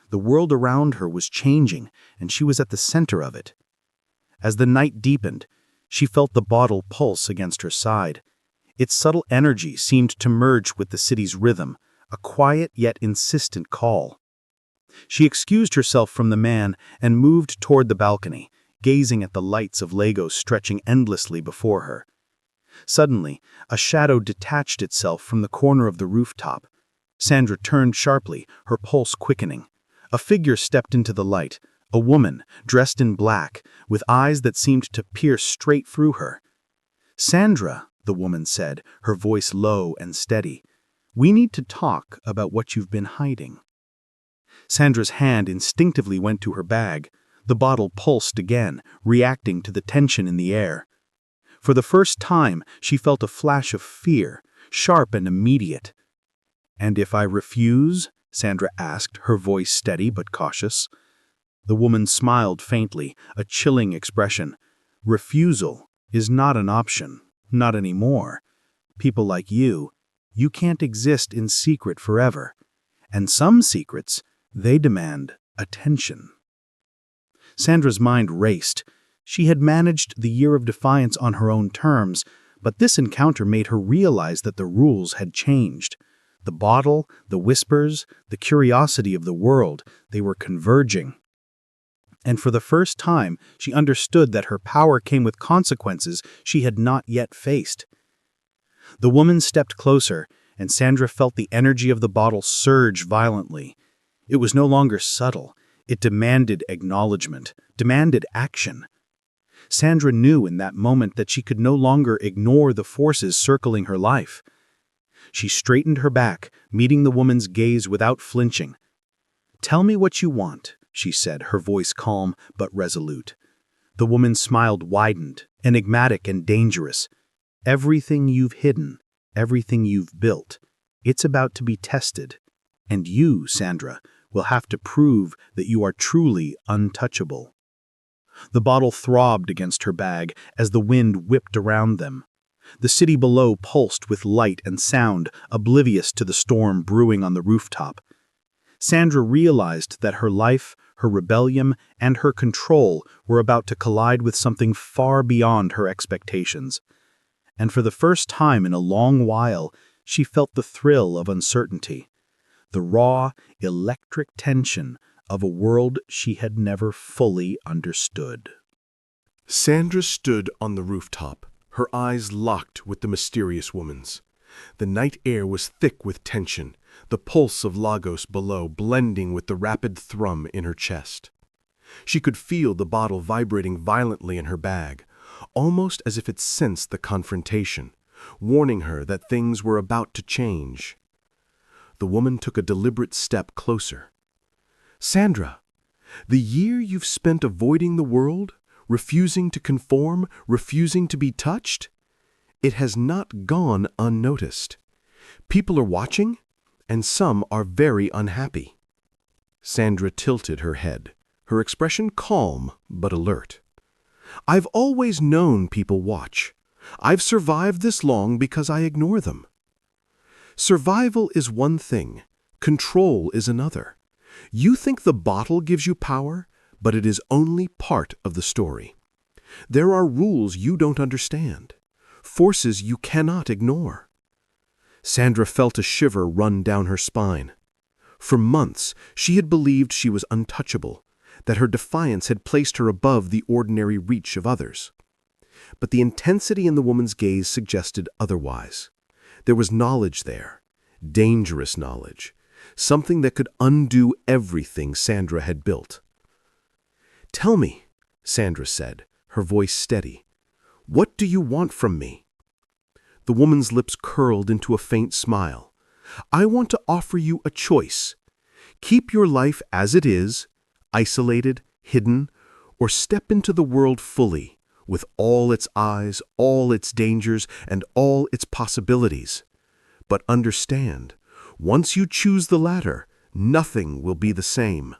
The world around her was changing, and she was at the center of it. As the night deepened, she felt the bottle pulse against her side. Its subtle energy seemed to merge with the city's rhythm, a quiet yet insistent call. She excused herself from the man and moved toward the balcony, gazing at the lights of Lagos stretching endlessly before her. Suddenly, a shadow detached itself from the corner of the rooftop. Sandra turned sharply, her pulse quickening. A figure stepped into the light, a woman, dressed in black, with eyes that seemed to pierce straight through her. "Sandra," the woman said, her voice low and steady, "we need to talk about what you've been hiding." Sandra's hand instinctively went to her bag. The bottle pulsed again, reacting to the tension in the air. For the first time, she felt a flash of fear, sharp and immediate. "And if I refuse?" Sandra asked, her voice steady but cautious. The woman smiled faintly, a chilling expression. "Refusal is not an option, not anymore. People like you can't exist in secret forever. And some secrets, they demand attention." Sandra's mind raced. She had managed the year of defiance on her own terms, but this encounter made her realize that the rules had changed. The bottle, the whispers, the curiosity of the world, they were converging. And for the first time, she understood that her power came with consequences she had not yet faced. The woman stepped closer, and Sandra felt the energy of the bottle surge violently. It was no longer subtle. It demanded acknowledgement, demanded action. Sandra knew in that moment that she could no longer ignore the forces circling her life. She straightened her back, meeting the woman's gaze without flinching. "Tell me what you want," she said, her voice calm but resolute. The woman's smile widened, enigmatic and dangerous. "Everything you've hidden, everything you've built, it's about to be tested. And you, Sandra, will have to prove that you are truly untouchable." The bottle throbbed against her bag as the wind whipped around them. The city below pulsed with light and sound, oblivious to the storm brewing on the rooftop. Sandra realized that her life, her rebellion, and her control were about to collide with something far beyond her expectations. And for the first time in a long while, she felt the thrill of uncertainty, the raw, electric tension of a world she had never fully understood. Sandra stood on the rooftop, her eyes locked with the mysterious woman's. The night air was thick with tension, the pulse of Lagos below blending with the rapid thrum in her chest. She could feel the bottle vibrating violently in her bag, almost as if it sensed the confrontation, warning her that things were about to change. The woman took a deliberate step closer. "Sandra, the year you've spent avoiding the world, refusing to conform, refusing to be touched, it has not gone unnoticed. People are watching, and some are very unhappy." Sandra tilted her head, her expression calm but alert. "I've always known people watch. I've survived this long because I ignore them." Survival is one thing, control is another. You think the bottle gives you power, but it is only part of the story. There are rules you don't understand, forces you cannot ignore. Sandra felt a shiver run down her spine. For months, she had believed she was untouchable, that her defiance had placed her above the ordinary reach of others. But the intensity in the woman's gaze suggested otherwise. There was knowledge there, dangerous knowledge, something that could undo everything Sandra had built. "Tell me," Sandra said, her voice steady, "what do you want from me?" The woman's lips curled into a faint smile. "I want to offer you a choice. Keep your life as it is, isolated, hidden, or step into the world fully, with all its eyes, all its dangers, and all its possibilities. But understand, once you choose the latter, nothing will be the same."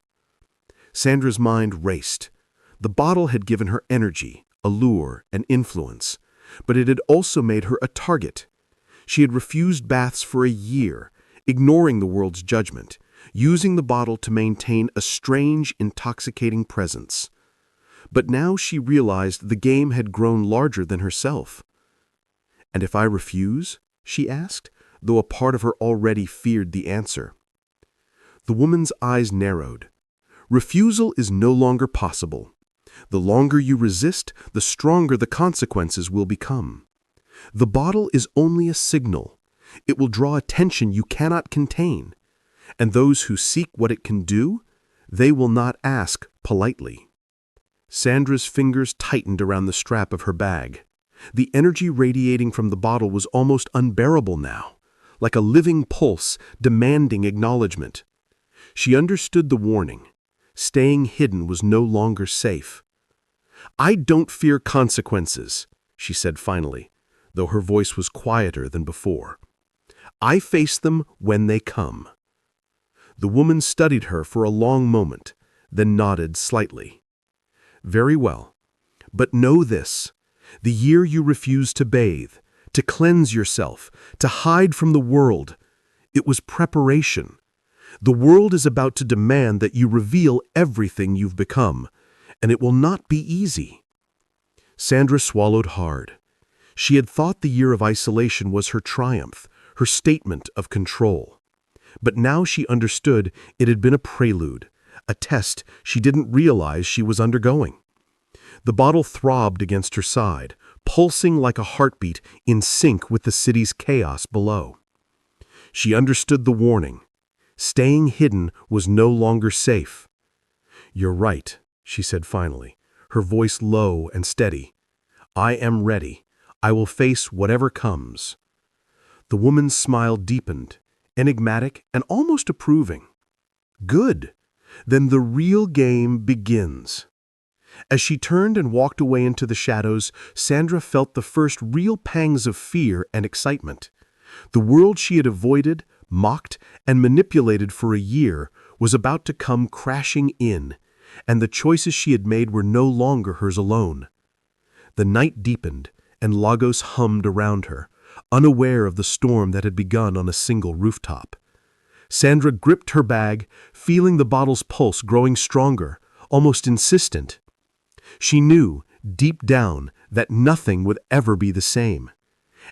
Sandra's mind raced. The bottle had given her energy, allure, and influence, but it had also made her a target. She had refused baths for a year, ignoring the world's judgment, using the bottle to maintain a strange, intoxicating presence. But now she realized the game had grown larger than herself. "And if I refuse?" she asked, though a part of her already feared the answer. The woman's eyes narrowed. "Refusal is no longer possible. The longer you resist, the stronger the consequences will become. The bottle is only a signal. It will draw attention you cannot contain. And those who seek what it can do, they will not ask politely." Sandra's fingers tightened around the strap of her bag. The energy radiating from the bottle was almost unbearable now, like a living pulse demanding acknowledgement. She understood the warning. Staying hidden was no longer safe. "I don't fear consequences," she said finally, though her voice was quieter than before. "I face them when they come." The woman studied her for a long moment, then nodded slightly. "Very well. But know this. The year you refused to bathe, to cleanse yourself, to hide from the world, it was preparation. The world is about to demand that you reveal everything you've become, and it will not be easy." Sandra swallowed hard. She had thought the year of isolation was her triumph, her statement of control. But now she understood it had been a prelude, a test she didn't realize she was undergoing. The bottle throbbed against her side, pulsing like a heartbeat in sync with the city's chaos below. She understood the warning. Staying hidden was no longer safe. "You're right," she said finally, her voice low and steady. "I am ready. I will face whatever comes." The woman's smile deepened, enigmatic and almost approving. "Good. Then the real game begins." As she turned and walked away into the shadows, Sandra felt the first real pangs of fear and excitement. The world she had avoided, mocked, and manipulated for a year was about to come crashing in, and the choices she had made were no longer hers alone. The night deepened, and Lagos hummed around her, unaware of the storm that had begun on a single rooftop. Sandra gripped her bag, feeling the bottle's pulse growing stronger, almost insistent. She knew, deep down, that nothing would ever be the same.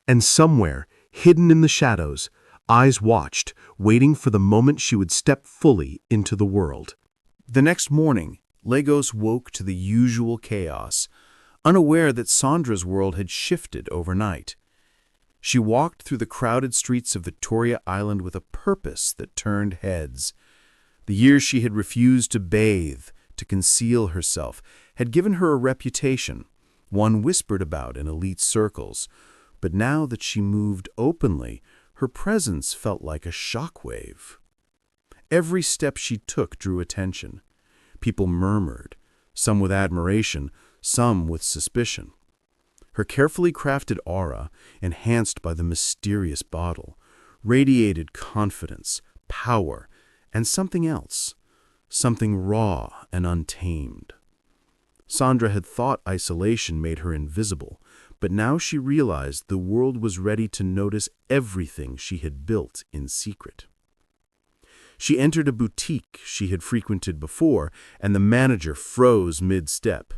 And somewhere, hidden in the shadows, eyes watched, waiting for the moment she would step fully into the world. The next morning, Lagos woke to the usual chaos. unaware that Sandra's world had shifted overnight. She walked through the crowded streets of Victoria Island with a purpose that turned heads. The years she had refused to bathe, to conceal herself, had given her a reputation, one whispered about in elite circles. But now that she moved openly, her presence felt like a shockwave. Every step she took drew attention. People murmured, some with admiration, some with suspicion. Her carefully crafted aura, enhanced by the mysterious bottle, radiated confidence, power, and something else, something raw and untamed. Sandra had thought isolation made her invisible, but now she realized the world was ready to notice everything she had built in secret. She entered a boutique she had frequented before, and the manager froze mid-step.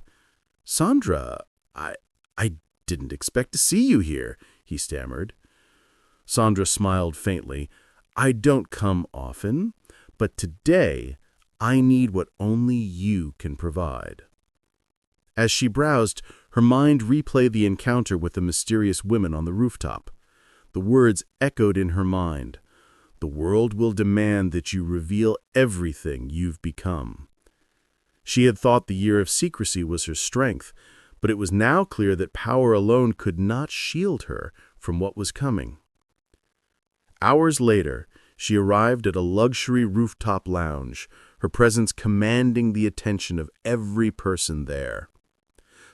"Sandra, I didn't expect to see you here," he stammered. Sandra smiled faintly. "I don't come often, but today I need what only you can provide." As she browsed, her mind replayed the encounter with the mysterious women on the rooftop. The words echoed in her mind. "The world will demand that you reveal everything you've become." She had thought the year of secrecy was her strength, but it was now clear that power alone could not shield her from what was coming. Hours later, she arrived at a luxury rooftop lounge, her presence commanding the attention of every person there.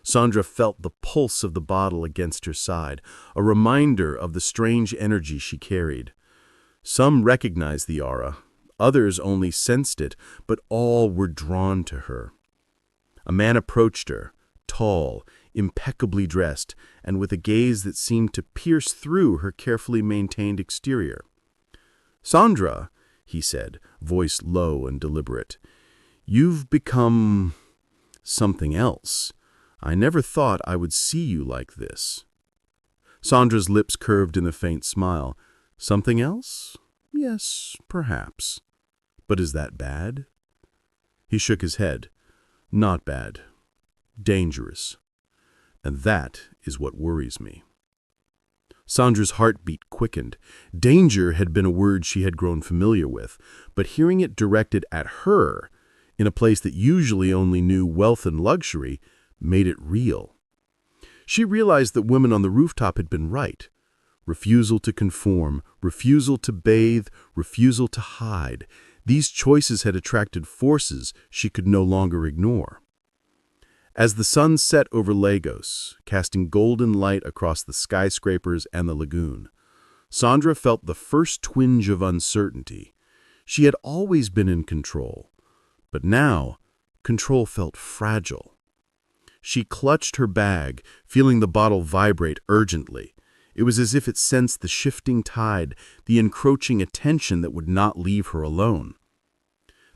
Sandra felt the pulse of the bottle against her side, a reminder of the strange energy she carried. Some recognized the aura, others only sensed it, but all were drawn to her. A man approached her, tall, impeccably dressed, and with a gaze that seemed to pierce through her carefully maintained exterior. "Sandra," he said, voice low and deliberate, "you've become something else. I never thought I would see you like this." Sandra's lips curved in a faint smile. "Something else? Yes, perhaps. But is that bad?" He shook his head. "Not bad. Dangerous. And that is what worries me." Sandra's heartbeat quickened. Danger had been a word she had grown familiar with, but hearing it directed at her, in a place that usually only knew wealth and luxury, made it real. She realized that women on the rooftop had been right. Refusal to conform, refusal to bathe, refusal to hide. These choices had attracted forces she could no longer ignore. As the sun set over Lagos, casting golden light across the skyscrapers and the lagoon, Sandra felt the first twinge of uncertainty. She had always been in control, but now control felt fragile. She clutched her bag, feeling the bottle vibrate urgently. It was as if it sensed the shifting tide, the encroaching attention that would not leave her alone.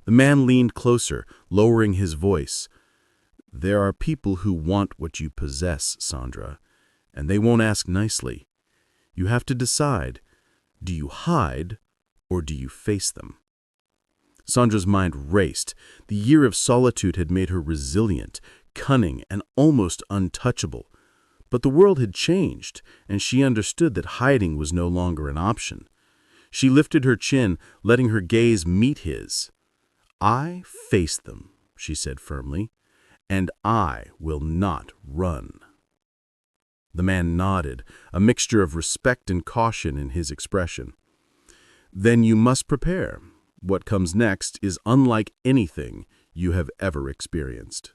The man leaned closer, lowering his voice. "There are people who want what you possess, Sandra, and they won't ask nicely. You have to decide, do you hide or do you face them?" Sandra's mind raced. The year of solitude had made her resilient, cunning, and almost untouchable. But the world had changed, and she understood that hiding was no longer an option. She lifted her chin, letting her gaze meet his. "I face them," she said firmly, "and I will not run." The man nodded, a mixture of respect and caution in his expression. "Then you must prepare. What comes next is unlike anything you have ever experienced."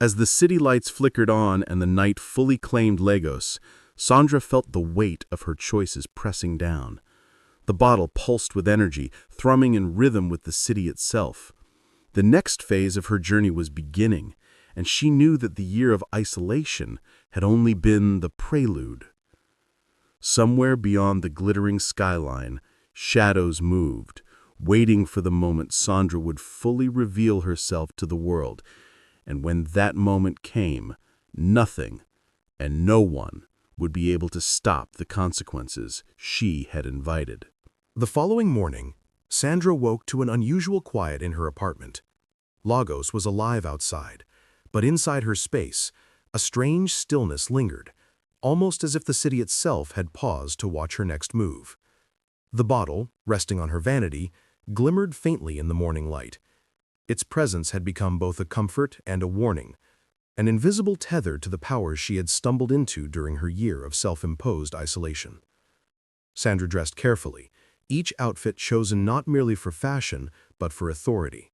As the city lights flickered on and the night fully claimed Lagos, Sandra felt the weight of her choices pressing down. The bottle pulsed with energy, thrumming in rhythm with the city itself. The next phase of her journey was beginning, and she knew that the year of isolation had only been the prelude. Somewhere beyond the glittering skyline, shadows moved, waiting for the moment Sandra would fully reveal herself to the world. And when that moment came, nothing and no one would be able to stop the consequences she had invited. The following morning, Sandra woke to an unusual quiet in her apartment. Lagos was alive outside, but inside her space, A strange stillness lingered, almost as if the city itself had paused to watch her next move. The bottle, resting on her vanity, glimmered faintly in the morning light. Its presence had become both a comfort and a warning, an invisible tether to the powers she had stumbled into during her year of self-imposed isolation. Sandra dressed carefully, each outfit chosen not merely for fashion, but for authority.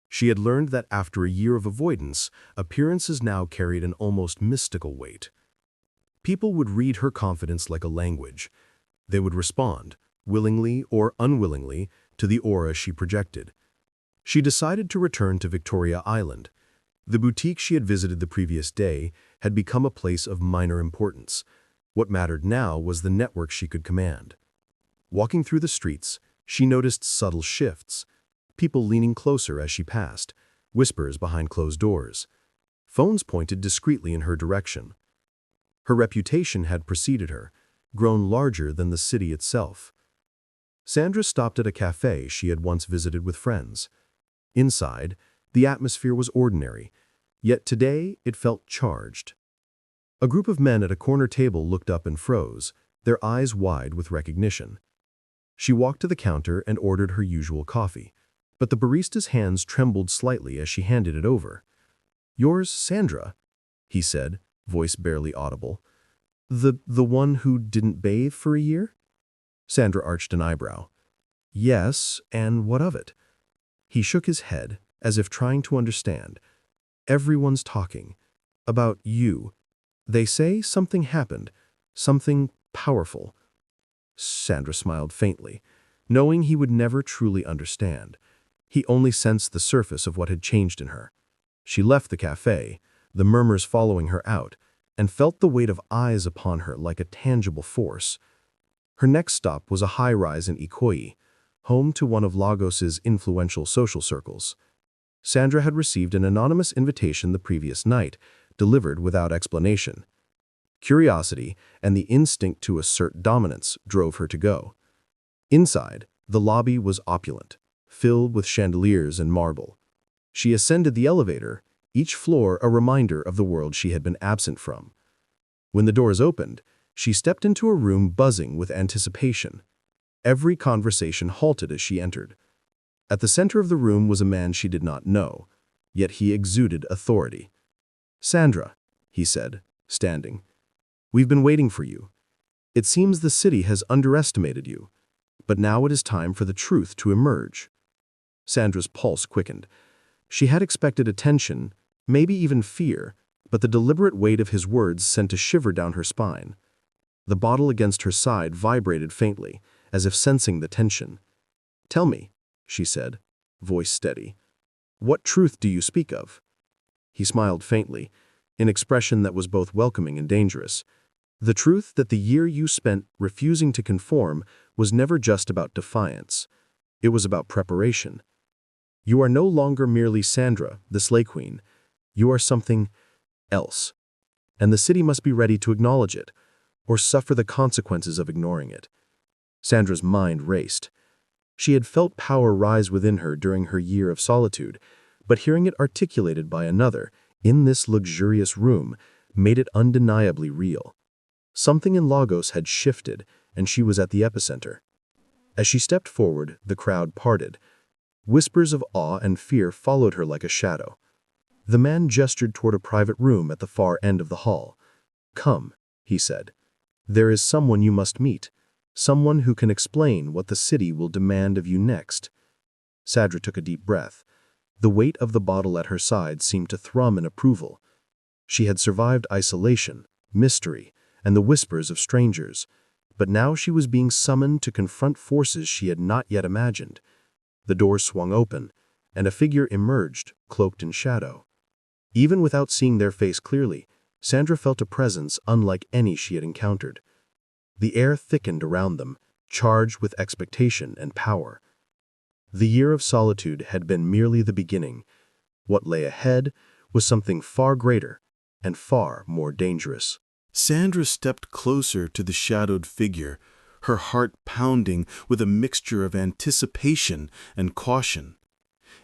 She had learned that after a year of avoidance, appearances now carried an almost mystical weight. People would read her confidence like a language. They would respond, willingly or unwillingly, to the aura she projected. She decided to return to Victoria Island. The boutique she had visited the previous day had become a place of minor importance. What mattered now was the network she could command. Walking through the streets, she noticed subtle shifts. People leaning closer as she passed, whispers behind closed doors. Phones pointed discreetly in her direction. Her reputation had preceded her, grown larger than the city itself. Sandra stopped at a cafe she had once visited with friends. Inside, the atmosphere was ordinary, yet today it felt charged. A group of men at a corner table looked up and froze, their eyes wide with recognition. She walked to the counter and ordered her usual coffee, but the barista's hands trembled slightly as she handed it over. "Yours, Sandra," he said, voice barely audible. The one who didn't bathe for a year?" Sandra arched an eyebrow. "Yes, and what of it?" He shook his head, as if trying to understand. "Everyone's talking. About you. They say something happened. Something powerful." Sandra smiled faintly, knowing he would never truly understand. He only sensed the surface of what had changed in her. She left the cafe, the murmurs following her out, and felt the weight of eyes upon her like a tangible force. Her next stop was a high-rise in Ikoyi, home to one of Lagos's influential social circles. Sandra had received an anonymous invitation the previous night, delivered without explanation. Curiosity and the instinct to assert dominance drove her to go. Inside, the lobby was opulent, filled with chandeliers and marble. She ascended the elevator, each floor a reminder of the world she had been absent from. When the doors opened, she stepped into a room buzzing with anticipation. Every conversation halted as she entered. At the center of the room was a man she did not know, yet he exuded authority. "Sandra," he said, standing, "we've been waiting for you. It seems the city has underestimated you, but now it is time for the truth to emerge." Sandra's pulse quickened. She had expected attention, maybe even fear, but the deliberate weight of his words sent a shiver down her spine. The bottle against her side vibrated faintly, as if sensing the tension. "Tell me," she said, voice steady. "What truth do you speak of?" He smiled faintly, an expression that was both welcoming and dangerous. "The truth that the year you spent refusing to conform was never just about defiance. It was about preparation. You are no longer merely Sandra, the Slay Queen. You are something else. And the city must be ready to acknowledge it, or suffer the consequences of ignoring it." Sandra's mind raced. She had felt power rise within her during her year of solitude, but hearing it articulated by another, in this luxurious room, made it undeniably real. Something in Lagos had shifted, and she was at the epicenter. As she stepped forward, the crowd parted. Whispers of awe and fear followed her like a shadow. The man gestured toward a private room at the far end of the hall. "Come," he said. "There is someone you must meet, someone who can explain what the city will demand of you next." Sandra took a deep breath. The weight of the bottle at her side seemed to thrum in approval. She had survived isolation, mystery, and the whispers of strangers, but now she was being summoned to confront forces she had not yet imagined. The door swung open, and a figure emerged, cloaked in shadow. Even without seeing their face clearly, Sandra felt a presence unlike any she had encountered. The air thickened around them, charged with expectation and power. The year of solitude had been merely the beginning. What lay ahead was something far greater and far more dangerous. Sandra stepped closer to the shadowed figure, her heart pounding with a mixture of anticipation and caution.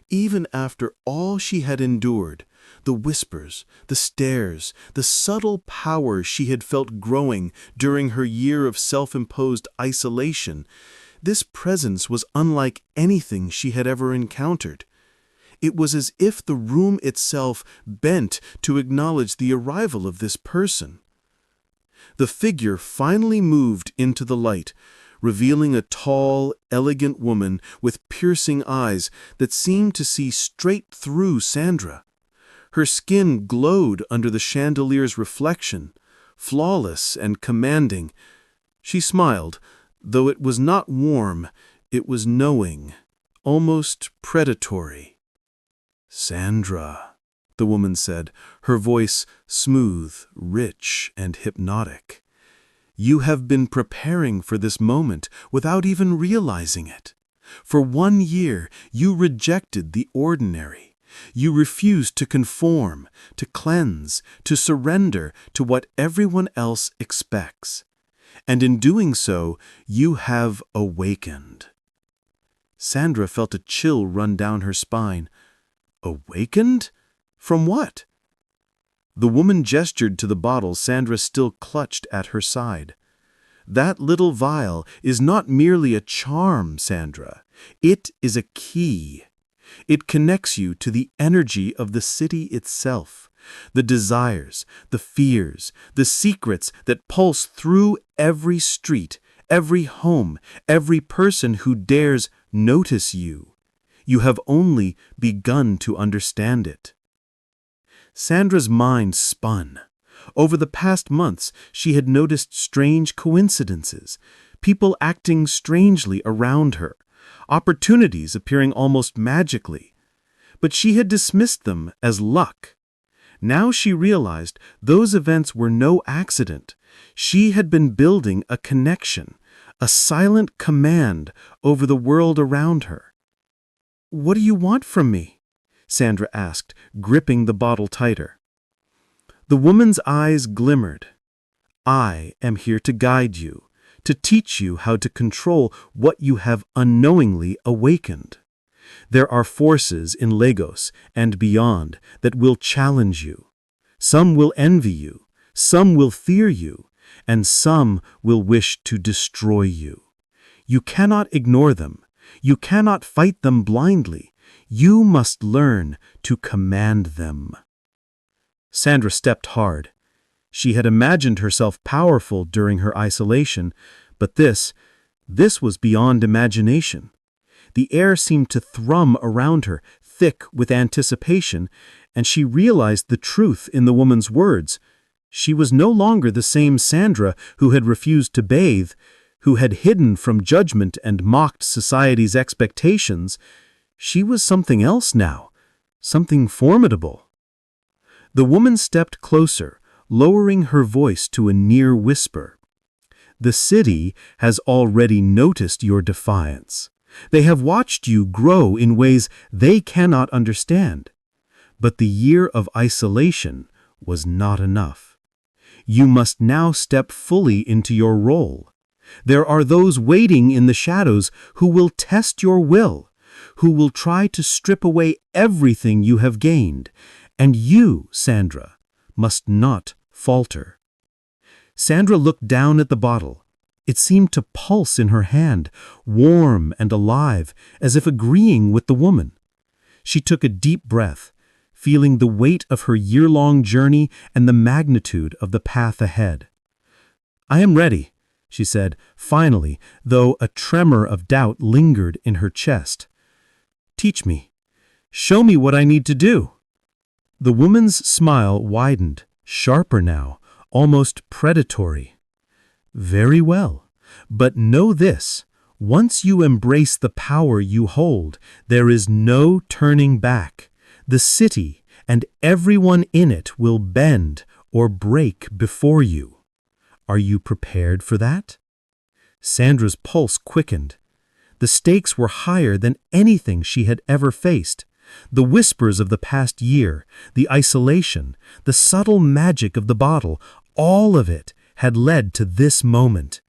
Even after all she had endured, the whispers, the stares, the subtle power she had felt growing during her year of self-imposed isolation, this presence was unlike anything she had ever encountered. It was as if the room itself bent to acknowledge the arrival of this person. The figure finally moved into the light, revealing a tall, elegant woman with piercing eyes that seemed to see straight through Sandra. Her skin glowed under the chandelier's reflection, flawless and commanding. She smiled, though it was not warm, it was knowing, almost predatory. "Sandra," the woman said, her voice smooth, rich, and hypnotic. "You have been preparing for this moment without even realizing it. For 1 year, you rejected the ordinary. You refused to conform, to cleanse, to surrender to what everyone else expects. And in doing so, you have awakened." Sandra felt a chill run down her spine. Awakened? From what? The woman gestured to the bottle Sandra still clutched at her side. "That little vial is not merely a charm, Sandra. It is a key. It connects you to the energy of the city itself, the desires, the fears, the secrets that pulse through every street, every home, every person who dares notice you. You have only begun to understand it." Sandra's mind spun. Over the past months, she had noticed strange coincidences, people acting strangely around her, opportunities appearing almost magically. But she had dismissed them as luck. Now she realized those events were no accident. She had been building a connection, a silent command over the world around her. "What do you want from me?" Sandra asked, gripping the bottle tighter. The woman's eyes glimmered. "I am here to guide you, to teach you how to control what you have unknowingly awakened. There are forces in Lagos and beyond that will challenge you. Some will envy you, some will fear you, and some will wish to destroy you. You cannot ignore them. You cannot fight them blindly. You must learn to command them." Sandra stepped hard. She had imagined herself powerful during her isolation, but this was beyond imagination. The air seemed to thrum around her, thick with anticipation, and she realized the truth in the woman's words. She was no longer the same Sandra who had refused to bathe, who had hidden from judgment and mocked society's expectations. She was something else now, something formidable. The woman stepped closer, lowering her voice to a near whisper. "The city has already noticed your defiance. They have watched you grow in ways they cannot understand. But the year of isolation was not enough. You must now step fully into your role. There are those waiting in the shadows who will test your will, who will try to strip away everything you have gained, and you, Sandra, must not falter." Sandra looked down at the bottle. It seemed to pulse in her hand, warm and alive, as if agreeing with the woman. She took a deep breath, feeling the weight of her year-long journey and the magnitude of the path ahead. "I am ready," she said, finally, though a tremor of doubt lingered in her chest. "Teach me. Show me what I need to do." The woman's smile widened, sharper now, almost predatory. "Very well, but know this. Once you embrace the power you hold, there is no turning back. The city and everyone in it will bend or break before you. Are you prepared for that?" Sandra's pulse quickened. The stakes were higher than anything she had ever faced. The whispers of the past year, the isolation, the subtle magic of the bottle, all of it had led to this moment.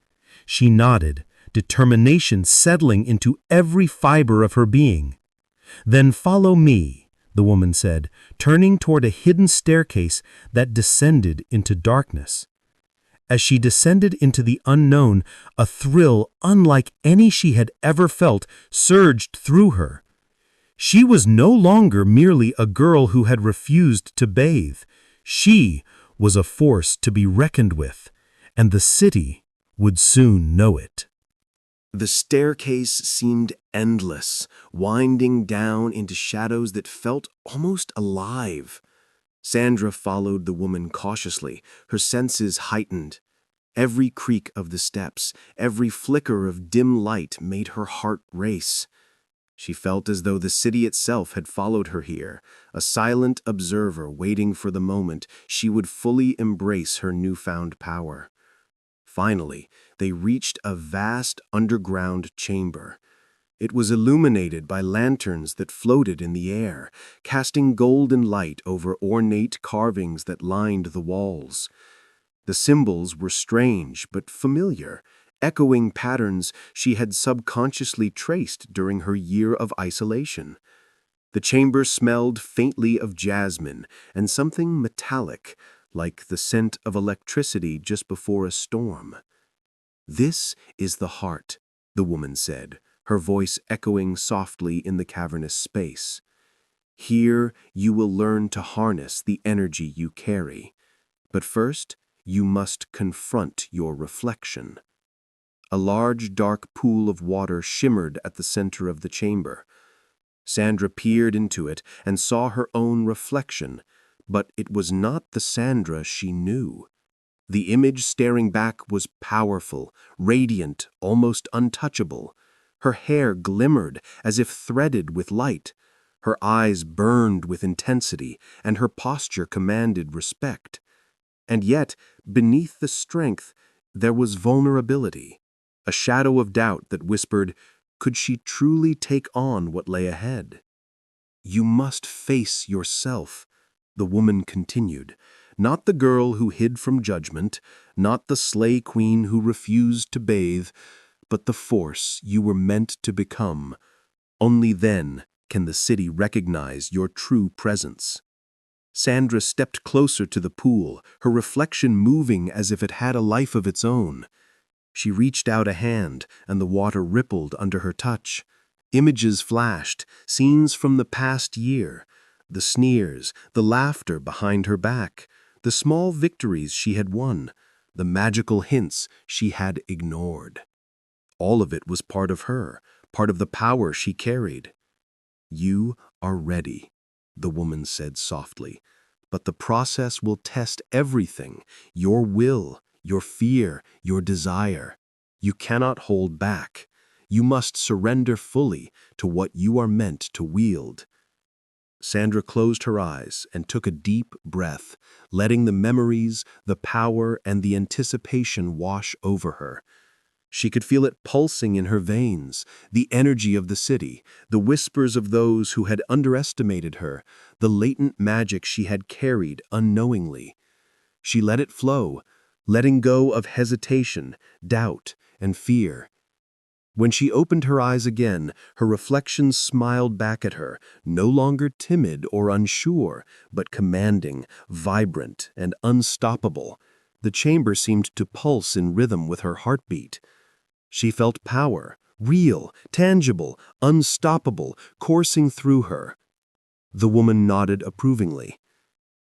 She nodded, determination settling into every fiber of her being. "Then follow me," the woman said, turning toward a hidden staircase that descended into darkness. As she descended into the unknown, a thrill unlike any she had ever felt surged through her. She was no longer merely a girl who had refused to bathe. She was a force to be reckoned with, and the city would soon know it. The staircase seemed endless, winding down into shadows that felt almost alive. Sandra followed the woman cautiously, her senses heightened. Every creak of the steps, every flicker of dim light made her heart race. She felt as though the city itself had followed her here, a silent observer waiting for the moment she would fully embrace her newfound power. Finally, they reached a vast underground chamber. It was illuminated by lanterns that floated in the air, casting golden light over ornate carvings that lined the walls. The symbols were strange but familiar, echoing patterns she had subconsciously traced during her year of isolation. The chamber smelled faintly of jasmine and something metallic, like the scent of electricity just before a storm. "This is the heart," the woman said, her voice echoing softly in the cavernous space. "Here you will learn to harness the energy you carry. But first, you must confront your reflection." A large, dark pool of water shimmered at the center of the chamber. Sandra peered into it and saw her own reflection, but it was not the Sandra she knew. The image staring back was powerful, radiant, almost untouchable. Her hair glimmered as if threaded with light. Her eyes burned with intensity, and her posture commanded respect. And yet, beneath the strength, there was vulnerability, a shadow of doubt that whispered, could she truly take on what lay ahead? "You must face yourself," the woman continued, "not the girl who hid from judgment, not the slay queen who refused to bathe, but the force you were meant to become. Only then can the city recognize your true presence." Sandra stepped closer to the pool, her reflection moving as if it had a life of its own. She reached out a hand, and the water rippled under her touch. Images flashed, scenes from the past year, the sneers, the laughter behind her back, the small victories she had won, the magical hints she had ignored. All of it was part of her, part of the power she carried. "You are ready," the woman said softly, "but the process will test everything, your will, your fear, your desire. You cannot hold back. You must surrender fully to what you are meant to wield." Sandra closed her eyes and took a deep breath, letting the memories, the power, and the anticipation wash over her. She could feel it pulsing in her veins, the energy of the city, the whispers of those who had underestimated her, the latent magic she had carried unknowingly. She let it flow, letting go of hesitation, doubt, and fear. When she opened her eyes again, her reflection smiled back at her, no longer timid or unsure, but commanding, vibrant, and unstoppable. The chamber seemed to pulse in rhythm with her heartbeat. She felt power, real, tangible, unstoppable, coursing through her. The woman nodded approvingly.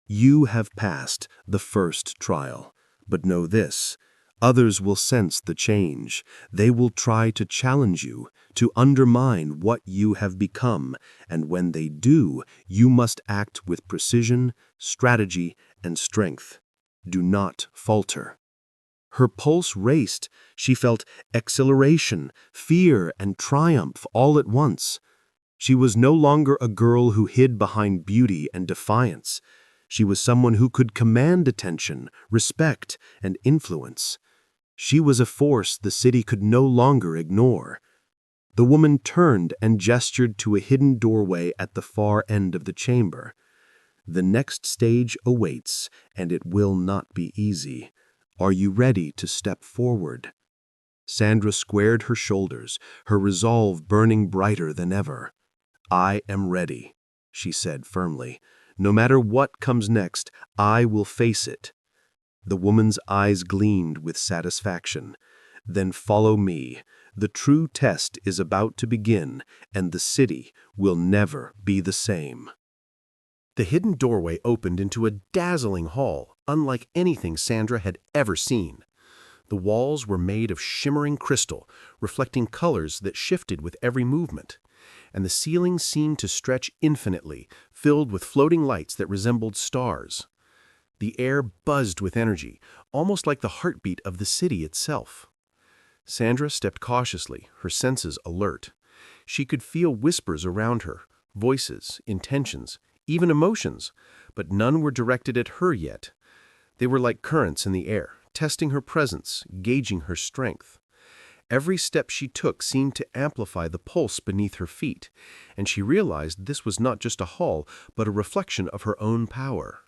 "You have passed the first trial, but know this. Others will sense the change. They will try to challenge you, to undermine what you have become, and when they do, you must act with precision, strategy, and strength. Do not falter." Her pulse raced. She felt exhilaration, fear, and triumph all at once. She was no longer a girl who hid behind beauty and defiance. She was someone who could command attention, respect, and influence. She was a force the city could no longer ignore. The woman turned and gestured to a hidden doorway at the far end of the chamber. "The next stage awaits, and it will not be easy. Are you ready to step forward?" Sandra squared her shoulders, her resolve burning brighter than ever. I am ready, she said firmly. No matter what comes next, I will face it. The woman's eyes gleamed with satisfaction. Then follow me. The true test is about to begin, and the city will never be the same. The hidden doorway opened into a dazzling hall, unlike anything Sandra had ever seen. The walls were made of shimmering crystal, reflecting colors that shifted with every movement, and the ceiling seemed to stretch infinitely, filled with floating lights that resembled stars. The air buzzed with energy, almost like the heartbeat of the city itself. Sandra stepped cautiously, her senses alert. She could feel whispers around her, voices, intentions, even emotions, but none were directed at her yet. They were like currents in the air, testing her presence, gauging her strength. Every step she took seemed to amplify the pulse beneath her feet, and she realized this was not just a hall, but a reflection of her own power.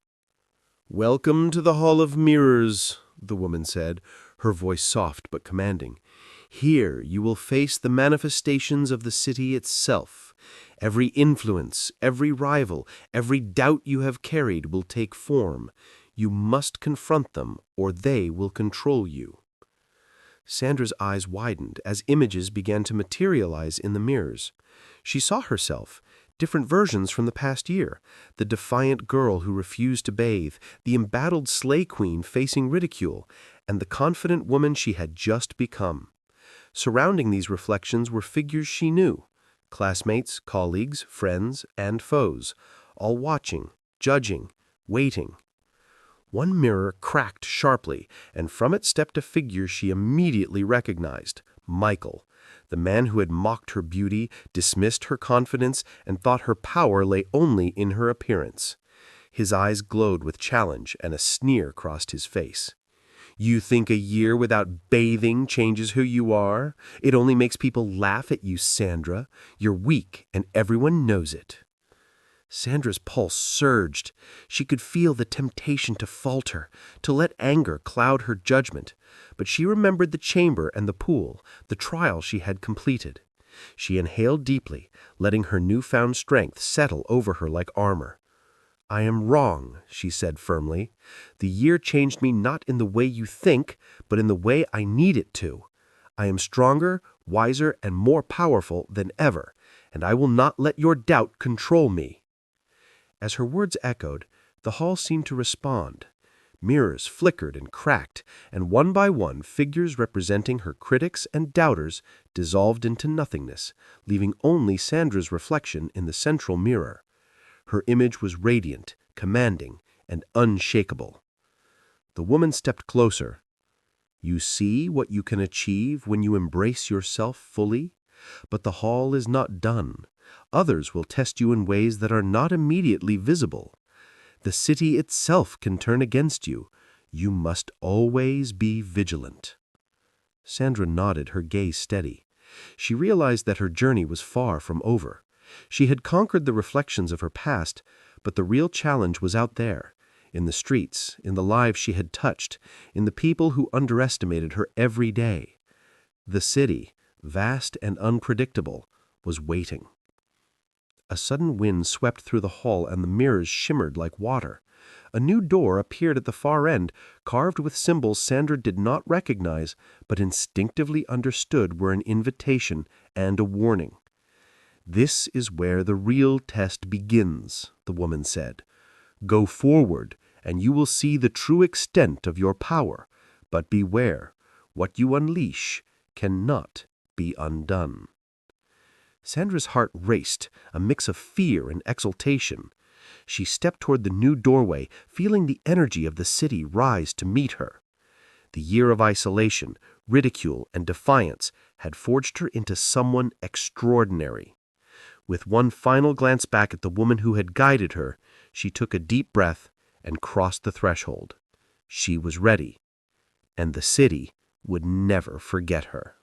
"Welcome to the Hall of Mirrors," the woman said, her voice soft but commanding. "Here you will face the manifestations of the city itself. Every influence, every rival, every doubt you have carried will take form. You must confront them, or they will control you." Sandra's eyes widened as images began to materialize in the mirrors. She saw herself, different versions from the past year, the defiant girl who refused to bathe, the embattled slay queen facing ridicule, and the confident woman she had just become. Surrounding these reflections were figures she knew, classmates, colleagues, friends, and foes, all watching, judging, waiting. One mirror cracked sharply, and from it stepped a figure she immediately recognized, Michael, the man who had mocked her beauty, dismissed her confidence, and thought her power lay only in her appearance. His eyes glowed with challenge, and a sneer crossed his face. "You think a year without bathing changes who you are? It only makes people laugh at you, Sandra. You're weak, and everyone knows it." Sandra's pulse surged. She could feel the temptation to falter, to let anger cloud her judgment, but she remembered the chamber and the pool, the trial she had completed. She inhaled deeply, letting her newfound strength settle over her like armor. "I am wrong," she said firmly. "The year changed me not in the way you think, but in the way I need it to. I am stronger, wiser, and more powerful than ever, and I will not let your doubt control me." As her words echoed, the hall seemed to respond. Mirrors flickered and cracked, and one by one figures representing her critics and doubters dissolved into nothingness, leaving only Sandra's reflection in the central mirror. Her image was radiant, commanding, and unshakable. The woman stepped closer. "You see what you can achieve when you embrace yourself fully? But the hall is not done. Others will test you in ways that are not immediately visible. The city itself can turn against you. You must always be vigilant." Sandra nodded, her gaze steady. She realized that her journey was far from over. She had conquered the reflections of her past, but the real challenge was out there, in the streets, in the lives she had touched, in the people who underestimated her every day. The city, vast and unpredictable, was waiting. A sudden wind swept through the hall and the mirrors shimmered like water. A new door appeared at the far end, carved with symbols Sandra did not recognize, but instinctively understood were an invitation and a warning. "This is where the real test begins," the woman said. "Go forward, and you will see the true extent of your power. But beware, what you unleash cannot be undone." Sandra's heart raced, a mix of fear and exultation. She stepped toward the new doorway, feeling the energy of the city rise to meet her. The year of isolation, ridicule, and defiance had forged her into someone extraordinary. With one final glance back at the woman who had guided her, she took a deep breath and crossed the threshold. She was ready, and the city would never forget her.